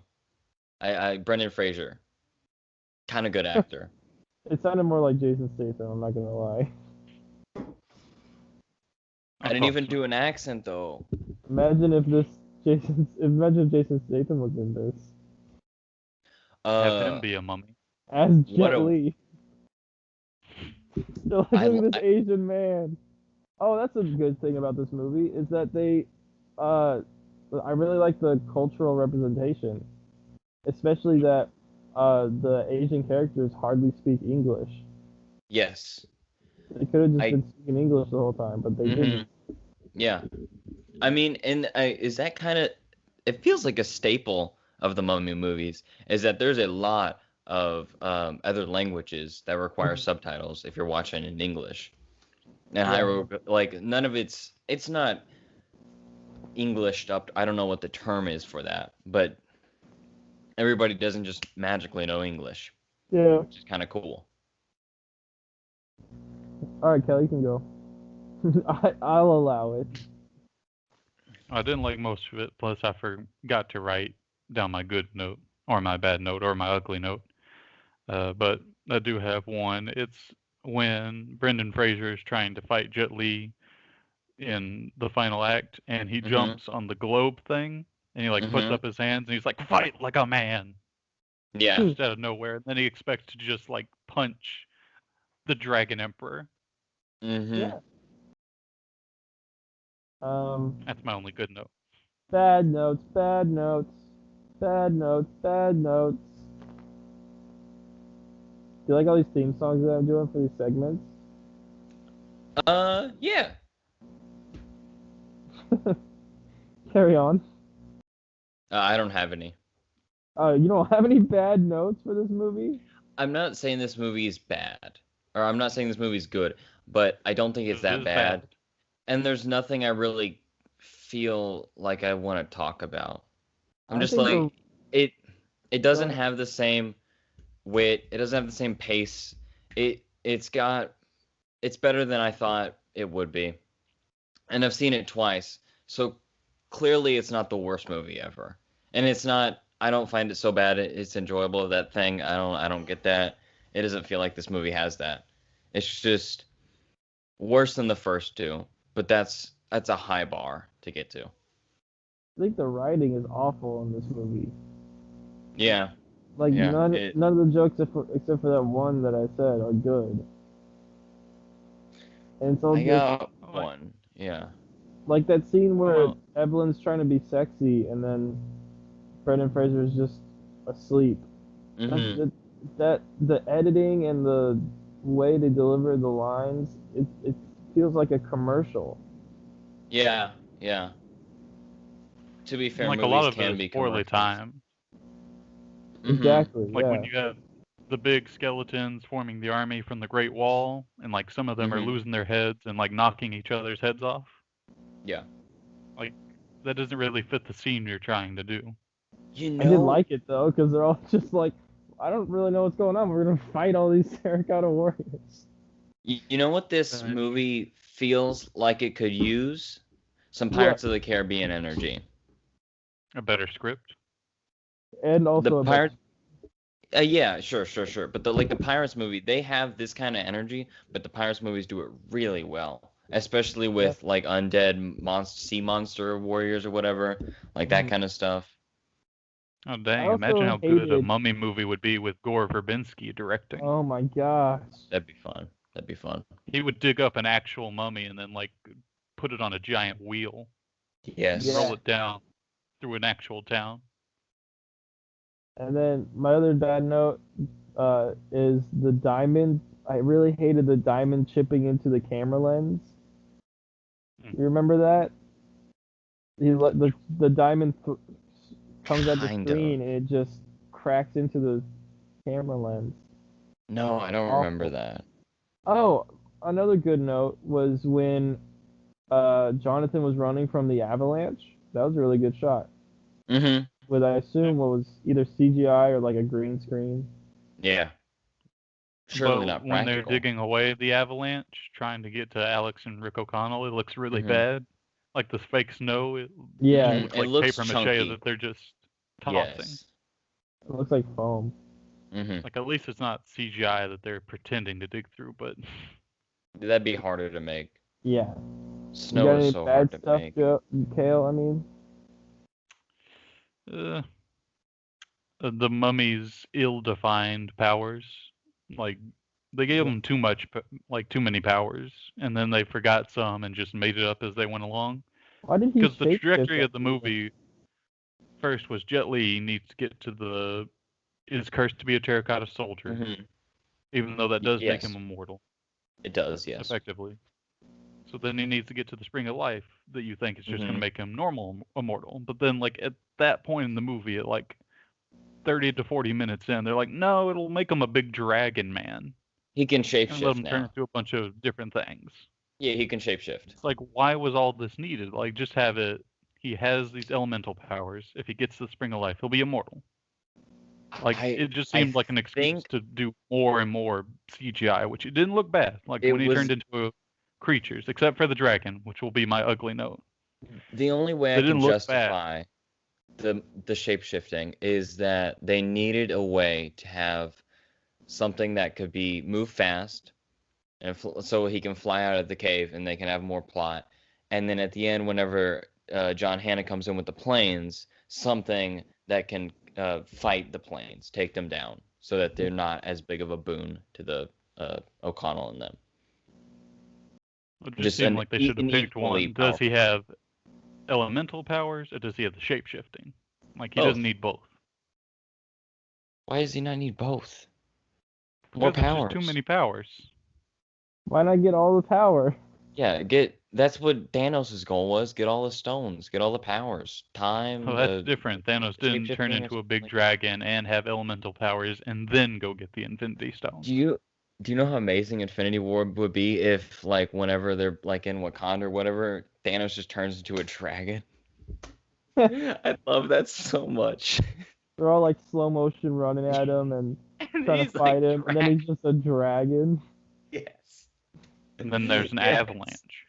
S1: Brendan Fraser. Kind of good actor.
S2: It sounded more like Jason Statham. I'm not gonna lie.
S1: I didn't even do an accent though.
S2: Imagine if Jason Statham was in this
S3: Have him be a mummy.
S2: as
S1: What
S2: Jet
S1: a-
S2: Li. They're like, look at this Asian man. Oh, that's a good thing about this movie is that I really like the cultural representation, especially that the Asian characters hardly speak English.
S1: Yes.
S2: They could have just been speaking English the whole time, but they didn't.
S1: Yeah. I mean, and is that kind of? It feels like a staple of the Mummy movies is that there's a lot of other languages that require subtitles if you're watching in English. And like none of it's not Englished up. I don't know what the term is for that, but everybody doesn't just magically know English.
S2: Yeah.
S1: Which is kind of cool.
S2: All right, Kelly, you can go. I'll allow it.
S3: I didn't like most of it. Plus, I forgot to write down my good note, or my bad note, or my ugly note. But I do have one. It's when Brendan Fraser is trying to fight Jet Li in the final act, and he jumps on the globe thing, and he like puts up his hands, and he's like, "Fight like a man!"
S1: Yeah.
S3: Just out of nowhere. And then he expects to just like punch the Dragon Emperor.
S2: Yeah.
S3: That's my only good note.
S2: Bad notes, bad notes, bad notes, bad notes. Do you like all these theme songs that I'm doing for these segments?
S1: Yeah.
S2: Carry on.
S1: I don't have any.
S2: You don't have any bad notes for this movie?
S1: I'm not saying this movie is bad, or I'm not saying this movie is good, but I don't think it's that bad. And there's nothing I really feel like I want to talk about. I'm just like, it doesn't have the same wit. It doesn't have the same pace. It's better than I thought it would be. And I've seen it twice. So clearly it's not the worst movie ever. And it's not, I don't find it so bad it's enjoyable, that thing. I don't get that. It doesn't feel like this movie has that. It's just worse than the first two, but that's a high bar to get to.
S2: I think the writing is awful in this movie.
S1: Yeah.
S2: Like none of the jokes except for that one that I said are good. And so
S1: I got one. Yeah.
S2: Like that scene where Evelyn's trying to be sexy and then Brendan Fraser is just asleep. That the editing and the way they deliver the lines, it feels like a commercial.
S1: Yeah, yeah. To be fair,
S3: like
S1: movies
S3: a lot of
S1: can
S3: it
S1: be
S3: is poorly
S1: commercials.
S3: timed.
S2: Exactly.
S3: Like when you have the big skeletons forming the army from the Great Wall, and like some of them are losing their heads and like knocking each other's heads off.
S1: Yeah.
S3: Like that doesn't really fit the scene you're trying to do.
S1: You know,
S2: I did like it though, because they're all just like, I don't really know what's going on. We're gonna fight all these terracotta warriors.
S1: You know what this movie feels like it could use? Some Pirates of the Caribbean energy.
S3: A better script.
S2: And also
S1: the Pirates. Yeah, sure. But the Pirates movie, they have this kind of energy, but the Pirates movies do it really well, especially with like undead sea monster warriors or whatever, like that kind of stuff.
S3: Oh,
S2: I
S3: dang.
S2: also
S3: Imagine how good a
S2: hated.
S3: mummy movie would be with Gore Verbinski directing.
S2: Oh my gosh.
S1: That'd be fun. That'd be fun.
S3: He would dig up an actual mummy and then, like, put it on a giant wheel
S1: Yes.
S3: and
S2: Yeah.
S3: roll it down through an actual town.
S2: And then my other bad note is the diamond. I really hated the diamond chipping into the camera lens. You remember that? The diamond comes at the
S1: Kind
S2: screen
S1: of.
S2: and it just cracks into the camera lens.
S1: No, I don't remember
S2: Awful.
S1: that.
S2: Oh, another good note was when Jonathan was running from the avalanche. That was a really good shot.
S1: Mm-hmm.
S2: With, I assume, what was either CGI or like a green screen.
S1: Yeah. Surely
S3: But
S1: not
S3: when they're
S1: practical.
S3: digging away the avalanche, trying to get to Alex and Rick O'Connell, it looks really
S1: Mhm.
S3: bad. Like the fake snow, it
S2: Yeah,
S1: Mhm.
S3: looks
S1: It
S3: like
S1: looks
S3: paper mache
S1: chunky.
S3: that they're just tossing.
S1: Yes.
S2: it looks like foam.
S1: Mm-hmm.
S3: Like, at least it's not CGI that they're pretending to dig through, but
S1: That'd be harder to make.
S2: Yeah.
S1: Snow
S2: you got
S1: is
S2: any
S1: so
S2: bad
S1: hard to
S2: stuff,
S1: make.
S2: Kale? I mean,
S3: the mummy's ill-defined powers, like, they gave them too many powers, and then they forgot some and just made it up as they went along.
S2: why did he
S3: Because the
S2: shapeshift
S3: trajectory of the
S2: everything?
S3: movie first was Jet Li needs to get to is cursed to be a terracotta soldier,
S1: Mm-hmm.
S3: even though that does make
S1: Yes.
S3: him immortal,
S1: It does, yes.
S3: effectively. So then he needs to get to the spring of life that you think is just going
S1: Mhm.
S3: to make him immortal. But then, like, at that point in the movie, at like 30 to 40 minutes in, they're like, no, it'll make him a big dragon man
S1: He can
S3: and let
S1: shapeshift
S3: him turn
S1: now.
S3: into a bunch of different things.
S1: Yeah, he can shapeshift.
S3: It's like, why was all this needed? Like, just have it. He has these elemental powers. If he gets to the spring of life, he'll be immortal. Like, it just
S1: I
S3: seemed like an excuse
S1: think
S3: to do more and more CGI, which it didn't look bad. Like,
S1: it
S3: when he
S1: was
S3: turned into creatures, except for the dragon, which will be my ugly note.
S1: the only way
S3: They
S1: I can
S3: didn't look
S1: justify the shapeshifting is that they needed a way to have something that could be move fast, and so he can fly out of the cave, and they can have more plot. And then at the end, whenever John Hannah comes in with the planes, something that can fight the planes, take them down, so that they're not as big of a boon to the O'Connell and them.
S3: It just seemed like they should have picked
S1: equally
S3: one. Does he
S1: powerful.
S3: have elemental powers, or does he have the shapeshifting? Like, he
S1: Both.
S3: doesn't need both.
S1: Why does he not need both? More
S3: Because it's
S1: powers.
S3: just too many powers.
S2: Why not get all the power?
S1: Yeah, that's what Thanos' goal was. Get all the stones, get all the powers, time.
S3: Well, that's different. Thanos didn't turn
S1: shapeshifting or
S3: into a big
S1: something.
S3: dragon and have elemental powers and then go get the Infinity Stone.
S1: Do you know how amazing Infinity War would be if, like, whenever they're like in Wakanda or whatever, Thanos just turns into a dragon? I love that so much.
S2: They're all like slow motion running at him and trying to
S1: he's
S2: fight
S1: like
S2: him, and then he's just a dragon.
S1: Yes.
S3: And then there's an
S1: Yes.
S3: avalanche.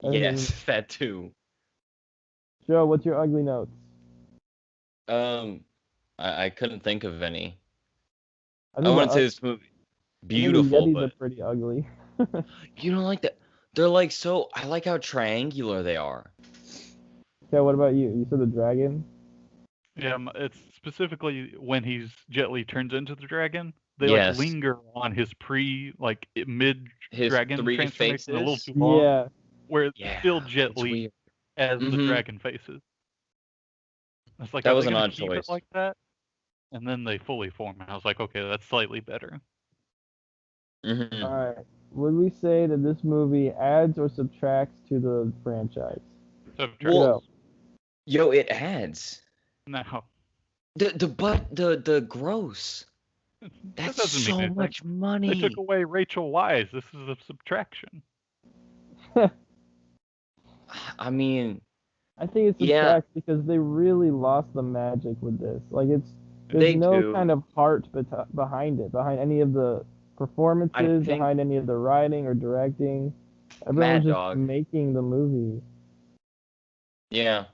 S1: Yes, that too.
S2: Joe, what's your ugly notes?
S1: I couldn't think of any.
S2: I
S1: I
S2: think
S1: wouldn't
S2: the
S1: say this movie
S2: I think
S1: beautiful,
S2: the Yetis
S1: but
S2: are pretty ugly.
S1: you don't like that. They're like so. I like how triangular they are.
S2: Okay, what about you? You said the dragon?
S3: Yeah, it's specifically when Jet Li turns into the dragon. They
S1: Yes.
S3: like linger on his mid
S1: His
S3: dragon
S1: 3
S3: transformation a little
S1: faces?
S3: too long.
S2: Yeah.
S3: Where it's
S1: Yeah,
S3: still Jet
S1: it's
S3: Li
S1: weird.
S3: as the
S1: Mhm.
S3: dragon faces. It's like,
S1: That
S3: are
S1: was
S3: they
S1: an
S3: gonna
S1: odd
S3: keep
S1: choice.
S3: it like that? And then they fully form, and I was like, okay, that's slightly better.
S1: Mhm.
S2: All right. Would we say that this movie adds or subtracts to the franchise?
S1: Well, yo, it adds.
S3: No.
S1: The gross.
S3: That
S1: That's
S3: doesn't mean
S1: so
S3: anything.
S1: much money.
S3: They took away Rachel Wise. This is a subtraction.
S1: I mean,
S2: I think it
S1: Yeah.
S2: subtracts because they really lost the magic with this. Like there's
S1: They
S2: no
S1: do.
S2: kind of heart behind it, behind any of the performances,
S1: think-
S2: behind any of the writing or directing. Everyone
S1: Mad
S2: was just
S1: Dog.
S2: making the movie.
S1: Yeah,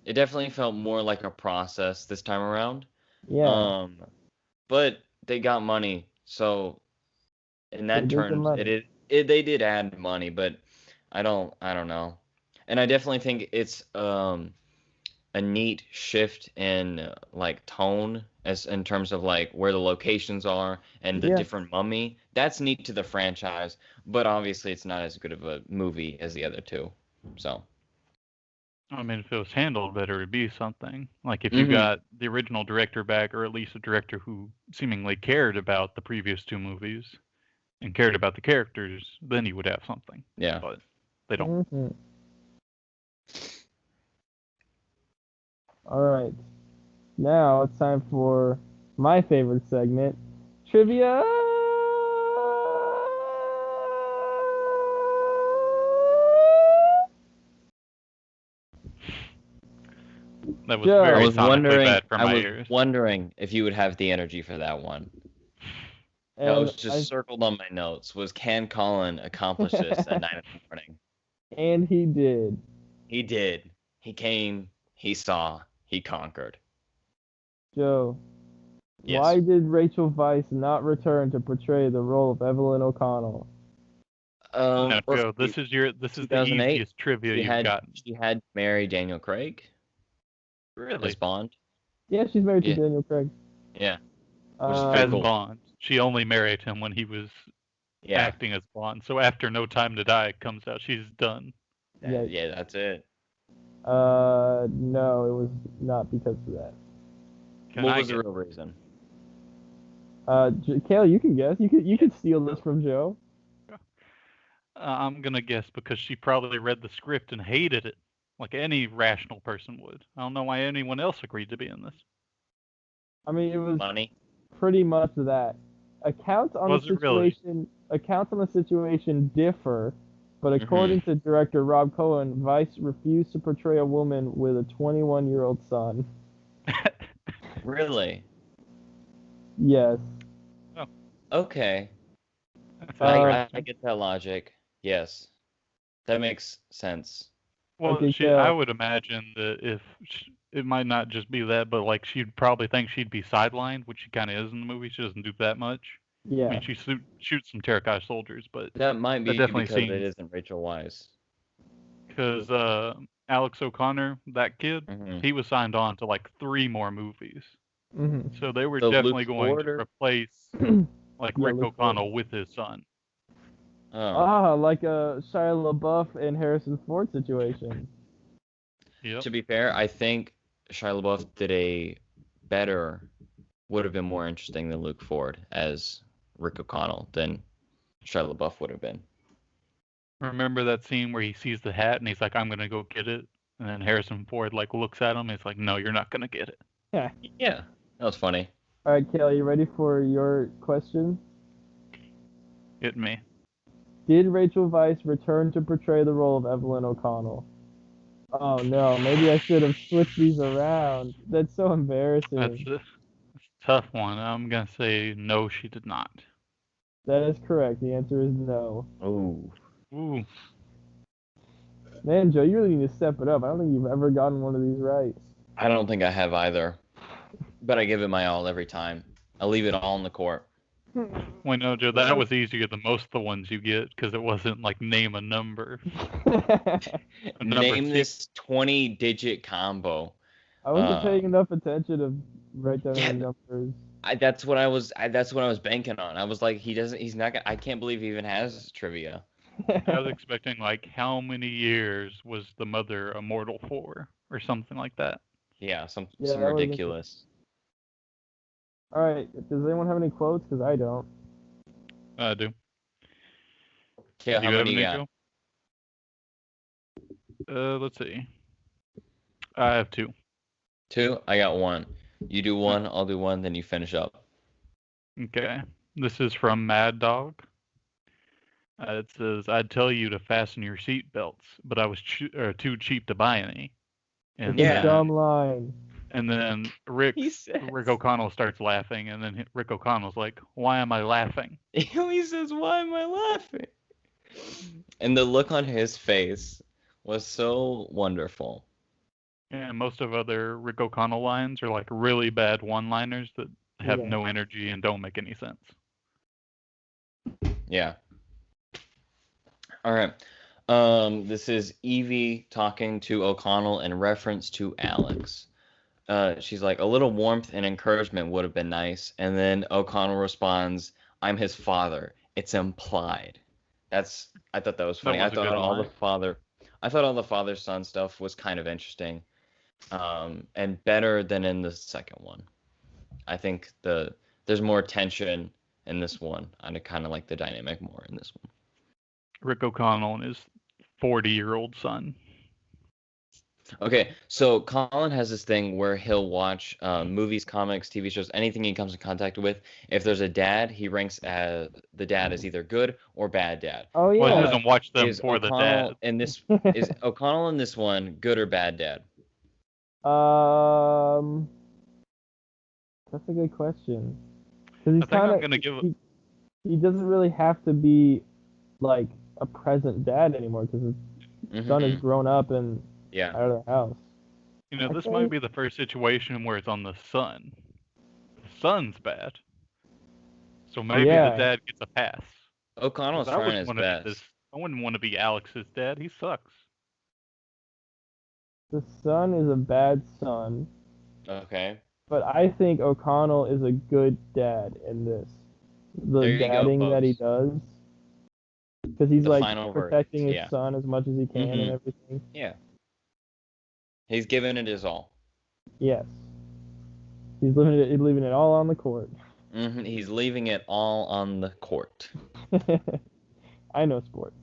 S1: it definitely felt more like a process this time around.
S2: Yeah.
S1: But they got money, so in
S2: They
S1: that
S2: did get
S1: terms,
S2: money.
S1: they did add money, but I don't know. And I definitely think it's a neat shift in like tone as in terms of like where the locations are and the
S2: Yeah.
S1: different mummy. That's neat to the franchise, but obviously it's not as good of a movie as the other two. So.
S3: I mean, if it was handled better, it'd be something. Like if you
S1: Mhm.
S3: got the original director back, or at least a director who seemingly cared about the previous two movies and cared about the characters, then you would have something.
S1: Yeah.
S3: But they don't.
S2: Mm-hmm. All right. Now it's time for my favorite segment, trivia.
S3: That was
S2: Joe.
S1: I
S3: very
S1: was
S3: sonically
S1: wondering.
S3: bad for
S1: I
S3: my
S1: was
S3: ears.
S1: wondering if you would have the energy for that one. That
S2: And
S1: was just circled on my notes. Was can Colin accomplish this at 9 in the morning?
S2: and he did.
S1: He did. He came. He saw. He conquered.
S2: Joe,
S1: Yes.
S2: why did Rachel Weisz not return to portray the role of Evelyn O'Connell?
S3: No,
S1: Well,
S3: Joe, this is the
S1: 2008,
S3: easiest trivia you've gotten.
S1: She had married Daniel Craig
S3: Really?
S1: as Bond.
S2: Yeah, she's married
S1: Yeah.
S2: to Daniel Craig.
S1: Yeah. Which is
S2: Um,
S1: pretty
S3: As
S1: cool.
S3: Bond. She only married him when he was
S1: Yeah.
S3: acting as Bond. So after No Time to Die comes out, she's done.
S1: Yeah, that's it.
S2: No, it was not because of that.
S1: What was the real reason?
S2: Kale, you can guess. You could steal this from Joe.
S3: I'm gonna guess because she probably read the script and hated it, like any rational person would. I don't know why anyone else agreed to be in this.
S2: I mean, it was
S1: Money.
S2: pretty much that. Accounts on
S3: Was
S2: the
S3: it really?
S2: situation differ, but according to director Rob Cohen, Weisz refused to portray a woman with a 21-year-old son.
S1: Really?
S2: Yes.
S1: Okay. I get that logic. Yes. That makes sense.
S3: Well,
S2: Okay,
S3: I would imagine that if it might not just be that, but like she'd probably think she'd be sidelined, which she kind of is in the movie. She doesn't do that much.
S2: Yeah.
S3: I mean, she shoots some terracotta soldiers, but
S1: That might be
S3: definitely
S1: because
S3: seems
S1: it isn't Rachel Weisz.
S3: because Alex O'Connor, that kid, he was signed on to like 3 more movies.
S2: Mm-hmm.
S3: So they were
S1: So
S3: definitely
S1: Luke
S3: going
S1: Ford
S3: to
S1: or-
S3: replace like
S2: Yeah,
S3: Rick
S2: Luke
S3: O'Connell with his son.
S1: Oh.
S2: Like a Shia LaBeouf and Harrison Ford situation.
S3: Yep.
S1: To be fair, I think Shia LaBeouf would have been more interesting than Luke Ford as Rick O'Connell than Shia LaBeouf would have been.
S3: Remember that scene where he sees the hat and he's like, "I'm gonna go get it," and then Harrison Ford like looks at him. And he's like, "No, you're not gonna get it."
S1: Yeah, that was funny.
S2: All right, Kale, you ready for your question?
S3: Hit me.
S2: Did Rachel Weisz return to portray the role of Evelyn O'Connell? Oh no, maybe I should have switched these around. That's so embarrassing.
S3: That's a tough one. I'm gonna say no, she did not.
S2: That is correct. The answer is no.
S1: Oh.
S3: Ooh.
S2: Man, Joe, you really need to step it up. I don't think you've ever gotten one of these right.
S1: I don't think I have either. But I give it my all every time. I leave it all in the court.
S3: Well, no, Joe, that was easier than most of the ones you get because it wasn't like name a number.
S1: Name this 20-digit combo.
S2: I wasn't paying enough attention to write down any numbers.
S1: That's what I was banking on. I was like, he's not gonna, I can't believe he even has trivia.
S3: I was expecting like how many years was the mother immortal for, or something like that.
S1: Yeah, some
S2: Yeah, that was
S1: ridiculous.
S2: All right, does anyone have any quotes? Because I don't.
S3: I do.
S1: Yeah,
S3: Do
S1: how
S3: you have
S1: many you
S3: any,
S1: got?
S3: Joe? Let's see. I have 2.
S1: 2? I got 1. You do 1, I'll do 1, then you finish up.
S3: Okay. This is from Mad Dog. It says, "I'd tell you to fasten your seat belts, but I was too cheap to buy any." And
S2: It's a
S1: Yeah.
S2: dumb line.
S3: And then Rick
S1: says,
S3: O'Connell starts laughing, and then Rick O'Connell's like, "Why am I laughing?"
S1: he says, "Why am I laughing?" And the look on his face was so wonderful.
S3: And most of other Rick O'Connell lines are like really bad one-liners that have
S2: Yeah.
S3: no energy and don't make any sense.
S1: Yeah. All right. This is Evie talking to O'Connell in reference to Alex. She's like, a little warmth and encouragement would have been nice. And then O'Connell responds, I'm his father. It's implied. I thought that was funny.
S3: That was a good line.
S1: I thought all the father-son stuff was kind of interesting. And better than in the second one. I think there's more tension in this one. I kind of like the dynamic more in this one.
S3: Rick O'Connell and his 40-year-old son.
S1: Okay, so Colin has this thing where he'll watch movies, comics, TV shows, anything he comes in contact with. If there's a dad, he ranks the dad as either good or bad dad.
S2: Oh yeah.
S3: Well, he doesn't watch them
S1: Is
S3: for the
S1: O'Connell
S3: dad.
S1: in this is O'Connell in this one good or bad dad?
S2: That's a good question. Because he's
S3: I think I'm
S2: kind
S3: gonna give it.
S2: he doesn't really have to be like a present dad anymore because his son is grown up and
S1: Yeah.
S2: out of the house.
S3: You know, this
S2: Okay.
S3: might be the first situation where it's on the son. The son's bad. So maybe
S2: Yeah.
S3: the dad gets a pass.
S1: O'Connell's
S3: 'Cause I
S1: trying
S3: wouldn't
S1: his
S3: wanna be
S1: best.
S3: this. I wouldn't want to be Alex's dad. He sucks.
S2: The son is a bad son,
S1: Okay.
S2: but I think O'Connell is a good dad in this. The
S1: There you go,
S2: dadding that he
S1: folks.
S2: does. Because he's
S1: The
S2: like
S1: final
S2: protecting
S1: verdict,
S2: his
S1: yeah.
S2: son as much as he can and
S1: Mhm.
S2: everything.
S1: Yeah. He's giving it his all.
S2: Yes. He's leaving it all on the court.
S1: He's leaving it all on the court.
S2: I know sports.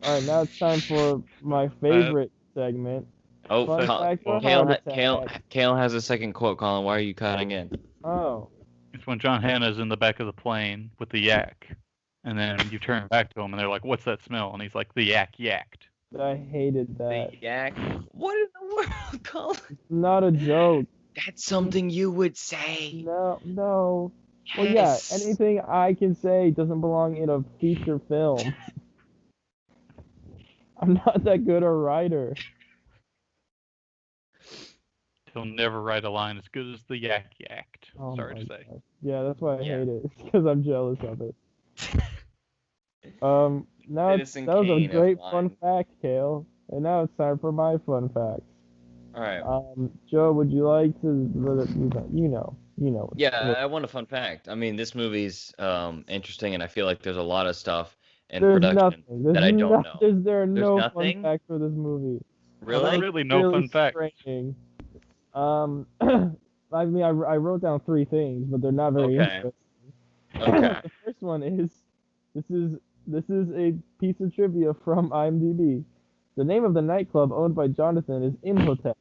S2: All right, now it's time for my favorite segment.
S1: Oh,
S2: Fun fact or
S1: Kale,
S2: heart attack?
S1: Kale has a second quote, Colin. Why are you cutting in?
S2: Oh.
S3: It's when John Hannah's in the back of the plane with the yak. And then you turn back to him and they're like, what's that smell? And he's like, the yak yacked.
S2: I hated that.
S1: The yak. What in the world, Colin?
S2: It's not a joke.
S1: That's something you would say.
S2: No.
S1: Yes.
S2: Well, yeah, anything I can say doesn't belong in a feature film. I'm not that good a writer.
S3: He'll never write a line as good as the yak yacked.
S2: Oh
S3: Sorry
S2: my
S3: to say.
S2: God. Yeah, that's why I
S1: Yeah.
S2: hate it. It's because I'm jealous of it. Now that was
S1: Citizen
S2: a
S1: Kane of
S2: great fun
S1: lines.
S2: fact, Kale. And now it's time for my fun facts.
S1: All right.
S2: Joe, would you like to? You know.
S1: Yeah, I want a fun fact. I mean, this movie's interesting, and I feel like there's a lot of stuff in
S2: There's
S1: production
S2: nothing.
S1: that I don't know.
S2: There are no
S1: nothing?
S2: fun facts for this movie.
S1: Really?
S3: There's really no fun facts.
S2: Straining. I mean, I wrote down 3 things, but they're not very
S1: Okay.
S2: interesting.
S1: Okay.
S2: The first one is this is a piece of trivia from IMDb. The name of the nightclub owned by Jonathan is Imhotep.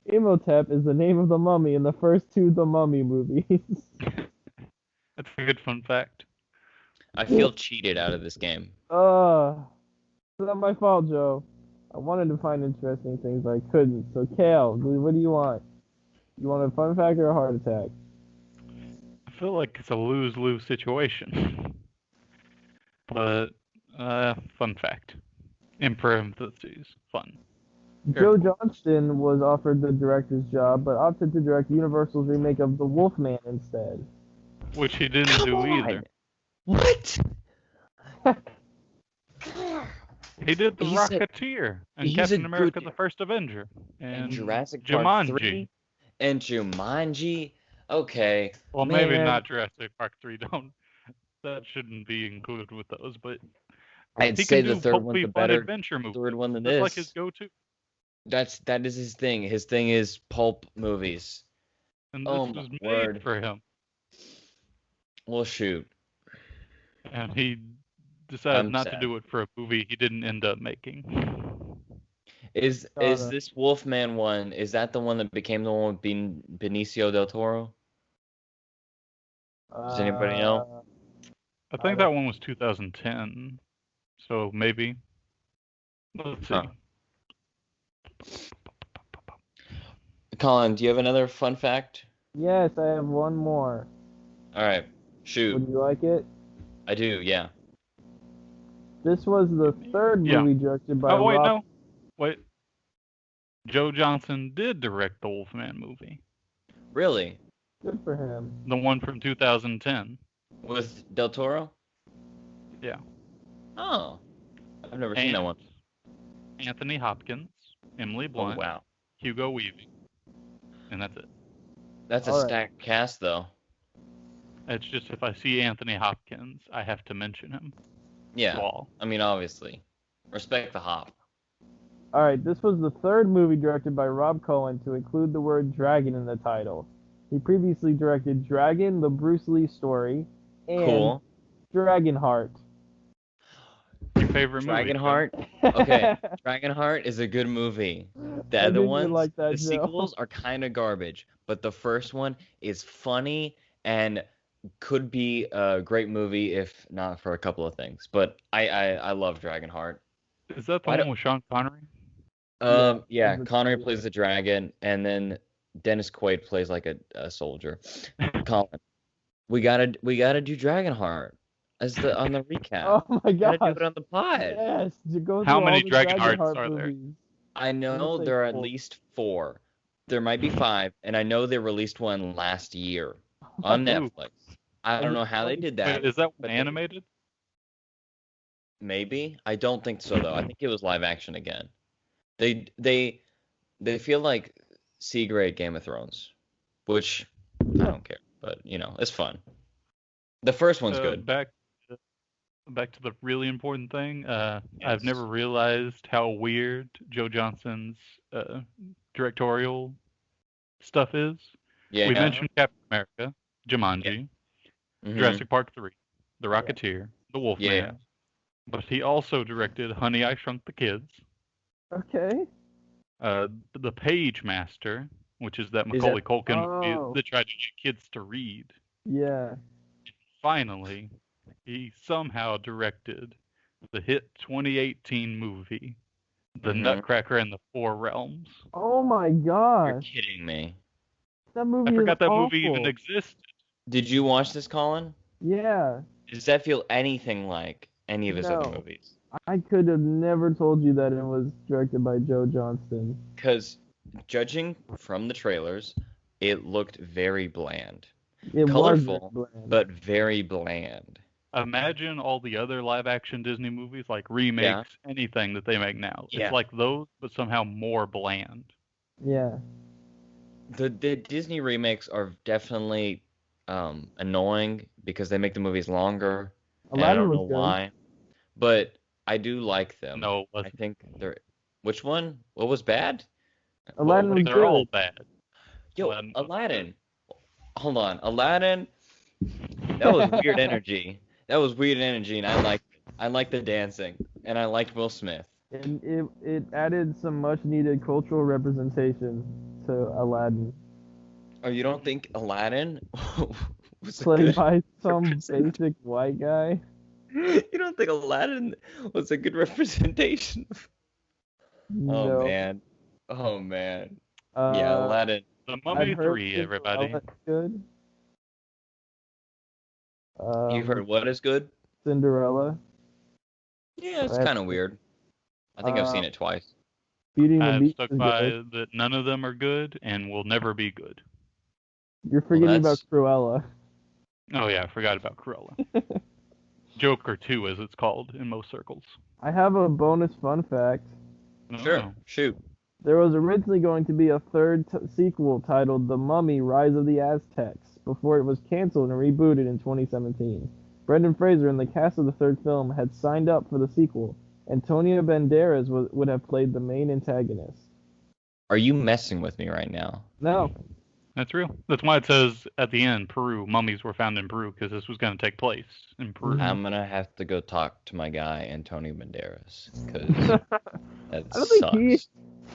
S2: Imhotep is the name of the mummy in the first 2 The Mummy movies.
S3: That's a good fun fact.
S1: I feel cheated out of this game.
S2: It's not my fault, Joe. I wanted to find interesting things, but I couldn't. So, Kale, what do you want? You want a fun fact or a heart attack?
S3: I feel like it's a lose-lose situation. But, fun fact. In parentheses, fun.
S2: Joe Johnston was offered the director's job, but opted to direct Universal's remake of The Wolfman instead.
S3: Which he didn't do either.
S1: What?
S3: He did The
S1: He's a-
S3: Rocketeer and
S1: he's
S3: Captain
S1: a
S3: America
S1: good-
S3: the First Avenger.
S1: And
S3: And
S1: Jurassic Park
S3: Jumanji.
S1: 3? And Jumanji? Okay.
S3: Well, maybe
S1: Man.
S3: not Jurassic Park 3. That shouldn't be included with those, but
S1: I'd
S3: he
S1: say
S3: can
S1: the
S3: do
S1: third
S3: pulpy,
S1: one's a
S3: fun
S1: better
S3: adventure movie.
S1: third one than
S3: That's
S1: this.
S3: like his go-to.
S1: That is his thing. His thing is pulp movies.
S3: And this
S1: Oh,
S3: was
S1: my
S3: made
S1: word.
S3: for him.
S1: Well, shoot.
S3: And he decided
S1: I'm
S3: not to
S1: sad.
S3: do it for a movie he didn't end up making.
S1: Is
S2: Gotta.
S1: this Wolfman one? Is that the one that became the one with Benicio del Toro? Does anybody know?
S3: I think that one was 2010. So maybe. Let's see.
S1: Huh. Colin, do you have another fun fact?
S2: Yes, I have one more.
S1: All right, shoot.
S2: Would you like it?
S1: I do. Yeah.
S2: This was the 3rd
S3: Yeah.
S2: movie directed by
S3: Oh, wait,
S2: Rob.
S3: no. Wait. Joe Johnson did direct the Wolfman movie.
S1: Really?
S2: Good for him.
S3: The one from 2010.
S1: With Del Toro?
S3: Yeah.
S1: Oh, I've never seen that one.
S3: Anthony Hopkins, Emily
S1: Oh,
S3: Blunt,
S1: wow.
S3: Hugo Weaving, and that's it.
S1: That's a
S2: All right.
S1: stacked cast, though.
S3: It's just if I see Anthony Hopkins, I have to mention him.
S1: Yeah.
S3: Wall.
S1: I mean, obviously. Respect the hop.
S2: All right, this was the third movie directed by Rob Cohen to include the word dragon in the title. He previously directed Dragon, the Bruce Lee story, and
S1: Cool.
S2: Dragonheart.
S3: Your favorite movie?
S1: Dragonheart. Okay, Dragonheart is a good movie. The
S2: I
S1: other
S2: knew you
S1: ones,
S2: like that,
S1: the
S2: Joe.
S1: sequels are kind of garbage, but the first one is funny and could be a great movie if not for a couple of things. But I love Dragonheart.
S3: Is that the
S1: Why
S3: one with Sean Connery?
S1: Yeah,
S2: the
S1: Connery
S2: dragon.
S1: plays the dragon, and then Dennis Quaid plays like a soldier. Colin, we gotta do Dragonheart as on the recap.
S2: Oh my
S1: Gotta do
S2: gosh.
S1: it on the pod.
S2: Yes, to go
S3: How
S2: through
S3: many
S2: all the
S3: Dragonhearts
S2: Dragonheart
S3: are there?
S2: movies.
S1: I know
S2: say
S1: there are at
S2: 4.
S1: least 4. There might be 5, and I know they released one last year
S2: Oh
S1: on
S3: Ooh.
S1: Netflix. I don't know how they did that.
S3: Wait, is that
S1: but
S3: one animated?
S1: Maybe. I don't think so though. I think it was live action again. They feel like C-grade Game of Thrones, which I don't care, but it's fun. The first one's good.
S3: Back to the really important thing. I've
S1: Yes.
S3: never realized how weird Joe Johnston's directorial stuff is.
S1: Yeah.
S3: We mentioned Captain America, Jumanji,
S1: Mhm.
S3: Jurassic Park 3, The Rocketeer, The Wolfman.
S1: Yeah.
S3: But he also directed Honey, I Shrunk the Kids,
S2: Okay.
S3: The Page Master, which is that
S1: Is
S3: Macaulay
S1: that-
S3: Culkin
S2: Oh.
S3: movie that tried to get kids to read.
S2: Yeah.
S3: Finally, he somehow directed the hit 2018 movie, The
S1: Mhm.
S3: Nutcracker and the Four Realms.
S2: Oh my
S1: You're
S2: gosh.
S1: kidding me.
S2: That movie
S3: I forgot
S2: is
S3: that
S2: awful.
S3: movie even existed.
S1: Did you watch this, Colin?
S2: Yeah.
S1: Does that feel anything like any of his other
S2: No.
S1: movies?
S2: I could have never told you that it was directed by Joe Johnston.
S1: Because judging from the trailers, it looked very bland.
S2: It
S1: Colorful,
S2: was very bland.
S1: but very bland.
S3: Imagine all the other live action Disney movies, like remakes, anything that they make now.
S1: Yeah.
S3: It's like those, but somehow more bland.
S2: Yeah.
S1: The Disney remakes are definitely annoying because they make the movies longer. And I
S2: Aladdin
S1: don't
S2: was
S1: know
S2: good.
S1: why, but I do like them.
S3: No, it
S1: I
S3: wasn't.
S1: think they're. Which one? What was bad?
S2: Aladdin
S1: What
S2: was
S3: They're
S2: good.
S3: all bad.
S1: Yo,
S3: Aladdin was
S1: Aladdin. Hold on, Aladdin. That was weird energy. That was weird energy, and I like the dancing, and I liked Will Smith.
S2: And it added some much needed cultural representation to Aladdin.
S1: Oh, you don't think Aladdin was a
S2: Played
S1: good
S2: by some
S1: represent-
S2: basic white guy.
S1: You don't think Aladdin was a good representation? Oh
S2: No.
S1: man. Oh man.
S2: Uh,
S1: Yeah, Aladdin.
S3: The
S2: I've
S3: Mummy
S2: heard
S3: 3, everybody.
S2: Cinderella's good.
S1: You've heard what is good?
S2: Cinderella.
S1: Yeah, it's
S2: That's
S1: kind of
S2: good.
S1: weird. I think I've seen it twice.
S2: Beauty and the
S3: I'm
S2: Beast
S3: stuck
S2: is
S3: by
S2: good.
S3: that none of them are good and will never be good.
S2: You're forgetting about
S1: that's-
S2: Cruella.
S3: Oh yeah, I forgot about Cruella. Joker 2, as it's called in most circles.
S2: I have a bonus fun fact.
S1: Sure.
S3: Oh.
S1: Shoot.
S2: There was originally going to be a third sequel titled The Mummy: Rise of the Aztecs before it was canceled and rebooted in 2017. Brendan Fraser and the cast of the third film had signed up for the sequel. Antonio Banderas would have played the main antagonist.
S1: Are you messing with me right now?
S2: No,
S3: That's real. That's why it says at the end, Peru, mummies were found in Peru, because this was going to take place in Peru.
S1: I'm gonna have to go talk to my guy Antonio Banderas because that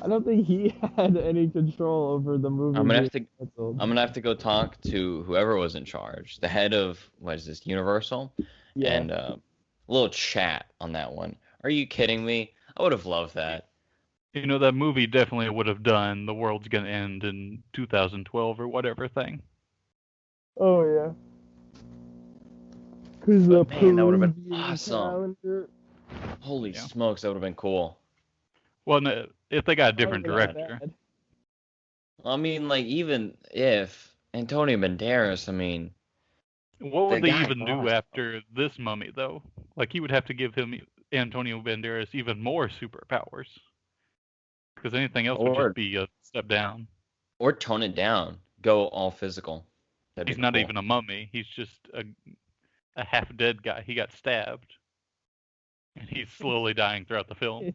S2: I don't think he had any control over the movie.
S1: I'm gonna
S2: being canceled.
S1: have to go talk to whoever was in charge, the head of what is this, Universal,
S2: Yeah.
S1: and a little chat on that one. Are you kidding me? I would have loved that.
S3: You know, that movie definitely would have done The World's Gonna End in 2012 or whatever thing.
S2: Oh yeah. Cause the
S1: Man, that would have been
S2: Peruvian
S1: awesome.
S2: calendar.
S1: Holy
S3: Yeah.
S1: smokes, that would have been cool.
S3: Well, no, if they got a different
S2: That wasn't
S3: director.
S2: bad.
S1: I mean, like, even if Antonio Banderas, I mean,
S3: What would
S1: The
S3: they
S1: guy
S3: even do
S1: brought-
S3: after this mummy, though? Like, he would have to give him, Antonio Banderas, even more superpowers. Because anything else would
S1: Or
S3: just be a step down.
S1: or tone it down. Go all physical. That'd
S3: He's
S1: be
S3: not
S1: cool.
S3: even a mummy. He's just a half-dead guy. He got stabbed. And he's slowly dying throughout the film.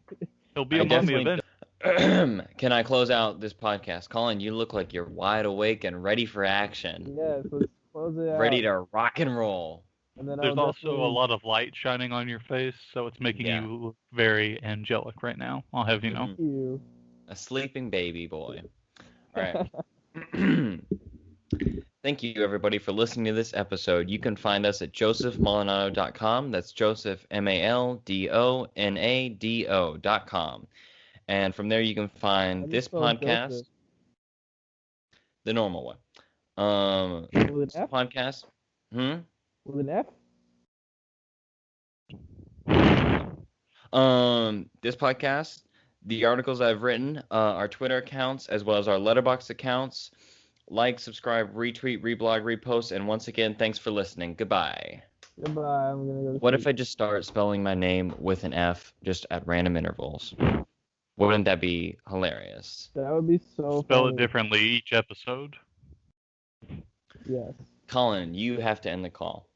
S3: He'll be
S1: I
S3: a mummy
S1: definitely
S3: eventually.
S1: Can I close out this podcast? Colin, you look like you're wide awake and ready for action.
S2: Yes, let's close it out.
S1: Ready to rock and roll.
S2: And then
S3: There's
S2: I'll
S3: also a
S2: definitely-
S3: lot of light shining on your face, so it's making
S1: Yeah.
S3: you look very angelic right now. I'll have you know.
S2: Thank you.
S1: A sleeping baby boy. All right. Thank you, everybody, for listening to this episode. You can find us at josephmaldonado.com. That's Joseph, MALDONADO.com. And from there, you can
S2: How
S1: find
S2: do you
S1: this
S2: spell
S1: podcast,
S2: Joseph?
S1: the normal one.
S2: With an F?
S1: Podcast.
S2: With an F?
S1: This podcast, the articles I've written, our Twitter accounts, as well as our Letterboxd accounts. Like, subscribe, retweet, reblog, repost, and once again, thanks for listening. Goodbye.
S2: Goodbye. I'm gonna go to
S1: What
S2: sleep.
S1: if I just start spelling my name with an F just at random intervals? Wouldn't that be hilarious?
S2: That would be so
S3: Spell
S2: funny.
S3: it differently each episode.
S2: Yes.
S1: Colin, you have to end the call.